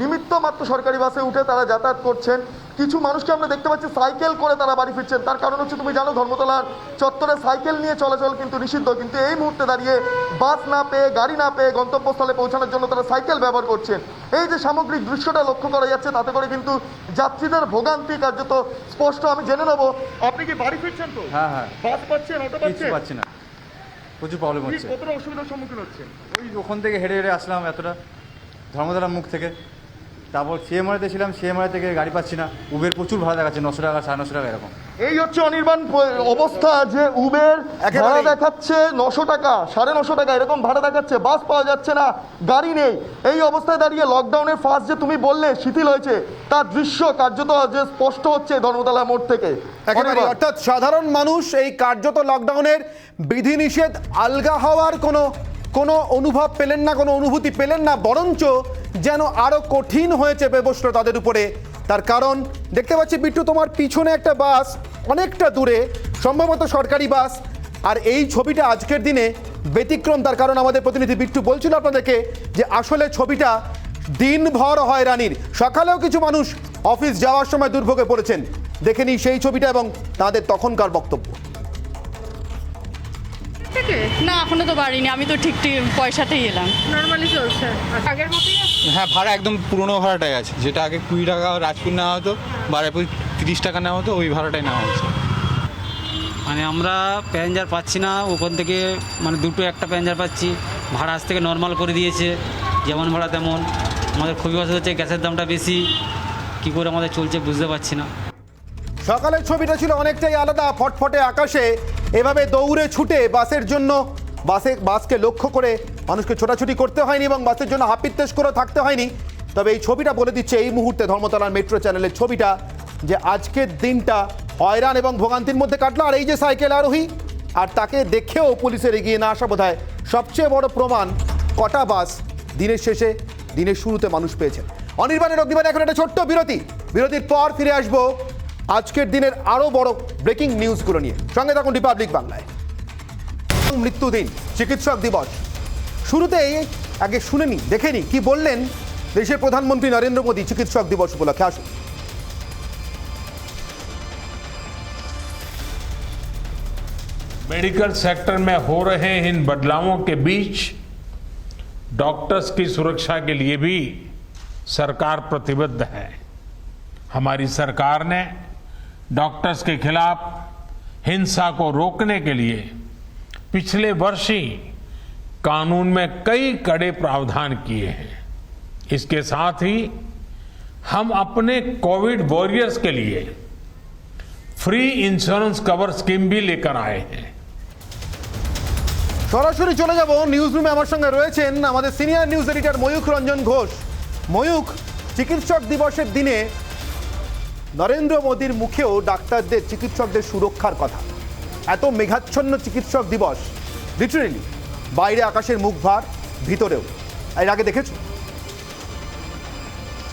নিমিত্ত মাত্র সরকারি বাসে উঠে তারা যাতায়াত করছেন। কিছু মানুষকে আমরা দেখতে পাচ্ছি সাইকেল করে তারা বাড়ি ফিরছেন। তার কারণ হচ্ছে, তুমি জানো ধর্মতলার চত্বরে সাইকেল নিয়ে চলাচল কিন্তু নিষিদ্ধ, কিন্তু এই মুহূর্তে দাঁড়িয়ে বাস না পেয়ে, গাড়ি না পেয়ে গন্তব্যস্থলে পৌঁছানোর জন্য তারা সাইকেল ব্যবহার করছেন। এই যে সামগ্রিক দৃশ্যটা লক্ষ্য করা যাচ্ছে, তাতে করে কিন্তু যাত্রীদের ভোগান্তি কার্যত স্পষ্ট। আমি জেনে নেবো, আপনি কি বাড়ি ফিরছেন? তো হ্যাঁ, বাস পাচ্ছেন, অটো পাচ্ছি না, প্রচুর প্রবলেম হচ্ছে। কতটা অসুবিধার সম্মুখীন হচ্ছে? ওই ওখান থেকে হেঁটে হেঁটে আসলাম এতটা, ধর্মতলার মুখ থেকে। তারপর সিএমআরতে ছিলাম, সিএমআর থেকে গাড়ি পাচ্ছি না। উবের প্রচুর ভাড়া দেখাচ্ছে, 900 টাকা, 950 টাকা এরকম। এই হচ্ছে অনির্বাণ অবস্থা, যে উবের ভাড়া দেখাচ্ছে 900 টাকা, 950 টাকা এরকম ভাড়া দেখাচ্ছে, বাস পাওয়া যাচ্ছে না, গাড়ি নেই। এই অবস্থায় দাঁড়িয়ে লকডাউনের ফার্স্ট যে তুমি বললে শিথিল হয়েছে, তার দৃশ্য কার্যত যে স্পষ্ট হচ্ছে ধর্মতলা মোড় থেকে। অর্থাৎ সাধারণ মানুষ এই কার্যত লকডাউনের বিধিনিষেধ আলগা হওয়ার কোনো অনুভব পেলেন না, কোনো অনুভূতি পেলেন না, বরঞ্চ যেন আরো কঠিন হয়ে চেপে বসলো তাদের উপরে। তার কারণ দেখতে পাচ্ছি বিট্টু, তোমার পিছনে একটা বাস অনেকটা দূরে, সম্ভবত সরকারি বাস, আর এই ছবিটা আজকের দিনে ব্যতিক্রম। তার কারণ আমাদের প্রতিনিধি বিট্টু বলছিল আপনাদেরকে যে আসলে ছবিটা দিনভর হয়রানির। সকালেও কিছু মানুষ অফিস যাওয়ার সময় দুর্ভোগে পড়েছেন, দেখে নিই সেই ছবিটা এবং তাদের তখনকার বক্তব্য। না, এখনো তো বাড়িনি, আমি তো ঠিক পয়সাতেই এলাম, নর্মালি চলছে আগের মতোই। হ্যাঁ, ভাড়া একদম পুরনো ভাড়াটাই আছে, যেটা আগে 20 টাকা রাজপুর নেওয়া হতো, বারাইপুর 30 টাকা নেওয়া হতো, ওই ভাড়াটাই নেওয়া হচ্ছে। মানে আমরা প্যাসেঞ্জার পাচ্ছি না ওখান থেকে, মানে দুটো একটা প্যাসেঞ্জার পাচ্ছি। ভাড়া আজ থেকে নর্মাল করে দিয়েছে, যেমন ভাড়া তেমন। আমাদের খুবই অসুবিধা হচ্ছে, গ্যাসের দামটা বেশি, কী করে আমাদের চলছে বুঝতে পারছি না। সকালের ছবিটা ছিল অনেকটাই আলাদা, ফটফটে আকাশে এভাবে দৌড়ে ছুটে বাসের জন্য বাসকে লক্ষ্য করে মানুষকে ছোটাছুটি করতে হয়নি এবং বাসের জন্য হাপিত্তেশ করে থাকতে হয়নি। তবে এই ছবিটা বলে দিচ্ছে এই মুহূর্তে ধর্মতলার মেট্রো চ্যানেলের ছবিটা যে আজকের দিনটা হয়রান এবং ভোগান্তির মধ্যে কাটলো। আর এই যে সাইকেল আরোহী, আর তাকে দেখেও পুলিশের এগিয়ে না আসা বোধহয় সবচেয়ে বড় প্রমাণ কটা বাস দিনের শেষে দিনের শুরুতে মানুষ পেয়েছেন। অনির্বাণের অগ্নিবাণে এখন একটা ছোট্ট বিরতির পর ফিরে আসবো আজকের দিনের আরো বড় ব্রেকিং নিউজগুলো নিয়ে। সঙ্গে থাকুন রিপাবলিক বাংলায়। মৃত্যুদিন, চিকিৎসক দিবস। শুরুতেই আগে শুনেনি দেখেনি কি বললেন দেশের প্রধানমন্ত্রী নরেন্দ্র মোদী চিকিৎসক দিবস উপলক্ষে। আসুন। मेडिकल सेक्टर में हो रहे इन बदलावों के बीच डॉक्टर्स की सुरक्षा के लिए भी सरकार प्रतिबद्ध है। हमारी सरकार ने डॉक्टर्स के खिलाफ हिंसा को रोकने के लिए पिछले वर्ष ही कानून में कई कड़े प्रावधान किए हैं। इसके साथ ही हम अपने कोविड वॉरियर्स के लिए फ्री इंश्योरेंस कवर स्कीम भी लेकर आए हैं। সরাসরি চলে যাব নিউজ রুমে। আমার সঙ্গে রয়েছেন আমাদের senior news editor Mayukh Ranjan Ghosh. Mayukh, চিকিৎসক দিবসের দিনে নরেন্দ্র মোদীর মুখেও ডাক্তারদের চিকিৎসকদের সুরক্ষার কথা। এত মেঘাচ্ছন্ন চিকিৎসক দিবস, লিটারেলি বাইরে আকাশের মুখ ভার, ভিতরেও। এর আগে দেখেছো?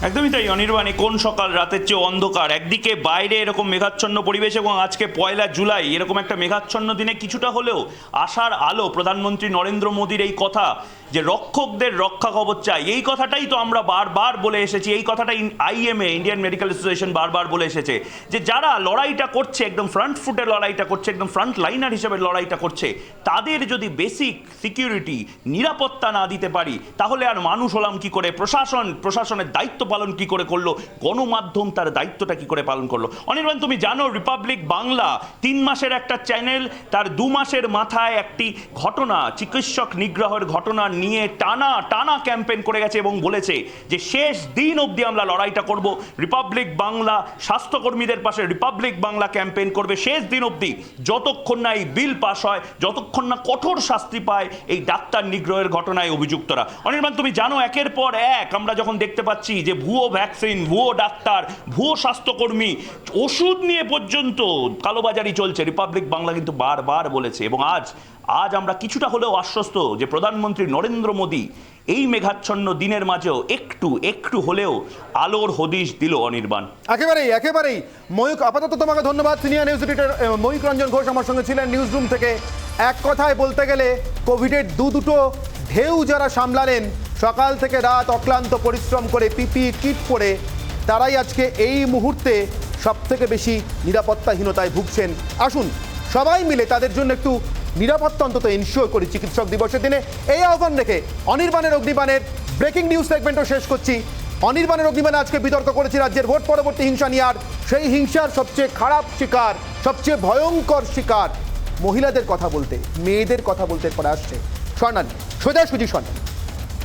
একদমই তাই অনির্বাণী, কোন সকাল রাতের চেয়ে অন্ধকার। একদিকে বাইরে এরকম মেঘাচ্ছন্ন পরিবেশ এবং আজকে 1 জুলাই এরকম একটা মেঘাচ্ছন্ন দিনে কিছুটা হলেও আশার আলো। প্রধানমন্ত্রী নরেন্দ্র মোদীর এই কথা যে রক্ষকদের রক্ষা কবচ চাই, এই কথাটাই তো আমরা বারবার বলে এসেছি। এই কথাটাই IMA, ইন্ডিয়ান মেডিকেল অ্যাসোসিয়েশন, বারবার বলে এসেছে যে যারা লড়াইটা করছে, একদম ফ্রন্ট ফুটে লড়াইটা করছে, একদম ফ্রন্ট লাইনার হিসেবে লড়াইটা করছে, তাদের যদি বেসিক সিকিউরিটি, নিরাপত্তা না দিতে পারি তাহলে আর মানুষ হলাম কি করে? প্রশাসনের দায়িত্ব পালন কি করে করলো? গণমাধ্যম তার দায়িত্বটা কি করে পালন করলো? অনির্বাণ, তুমি জানো রিপাবলিক বাংলা 3 মাসের একটা চ্যানেল, তার 2 মাসের মাথায় একটি ঘটনা, চিকিৎসক নিগ্রহের ঘটনা নিয়ে টানা ক্যাম্পেইন করে গেছে এবং বলেছে যে শেষ দিন অবধি আমরা লড়াইটা করব। রিপাবলিক বাংলা স্বাস্থ্যকর্মীদের পাশে রিপাবলিক বাংলা ক্যাম্পেইন করবে শেষ দিন অবধি, যতক্ষণ না এই বিল পাস হয়, যতক্ষণ না কঠোর শাস্তি পায় এই ডাক্তার নিগ্রহের ঘটনায় অভিযুক্তরা। অনির্বাণ, তুমি জানো একের পর এক আমরা যখন দেখতে পাচ্ছি যে ভুয়ো ভ্যাকসিন, ভুয়ো ডাক্তার, ভুয়ো স্বাস্থ্যকর্মী, ওষুধ নিয়ে পর্যন্ত কালোবাজারি চলছে, রিপাবলিক বাংলা কিন্তু বারবার বলেছে। এবং আজ আমরা কিছুটা হলেও আশ্বস্ত যে প্রধানমন্ত্রী নরেন্দ্র মোদী এই মেঘাচ্ছন্ন দিনের মাঝেও একটু হলেও আলোর হদিশ দিল। অনির্বাণ, একেবারেই ময়ূখ, আপাতত তোমাকে ধন্যবাদ। Senior news editor Mayukh Ranjan Ghosh আমার সঙ্গে ছিলেন নিউজ রুম থেকে। এক কথায় বলতে গেলে কোভিডের দুটো ঢেউ যারা সামলালেন, সকাল থেকে রাত অক্লান্ত পরিশ্রম করে PPE কিট পরে, তারাই আজকে এই মুহূর্তে সবথেকে বেশি নিরাপত্তাহীনতায় ভুগছেন। আসুন সবাই মিলে তাদের জন্য একটু নিরাপত্তা অন্তত এনশিওর করি চিকিৎসক দিবসের দিনে। এই আহ্বান রেখে অনির্বাণের অগ্নিবাণের ব্রেকিং নিউজ সেগমেন্টও শেষ করছি। অনির্বাণের অগ্নিবাণে আজকে বিতর্ক করেছি রাজ্যের ভোট পরবর্তী হিংসা নিয়ে। আর সেই হিংসার সবচেয়ে খারাপ শিকার, সবচেয়ে ভয়ঙ্কর শিকার মহিলাদের কথা বলতে, মেয়েদের কথা বলতে পরে আসছে স্বর্ণালী, সোজাসুজি স্বর্ণালী।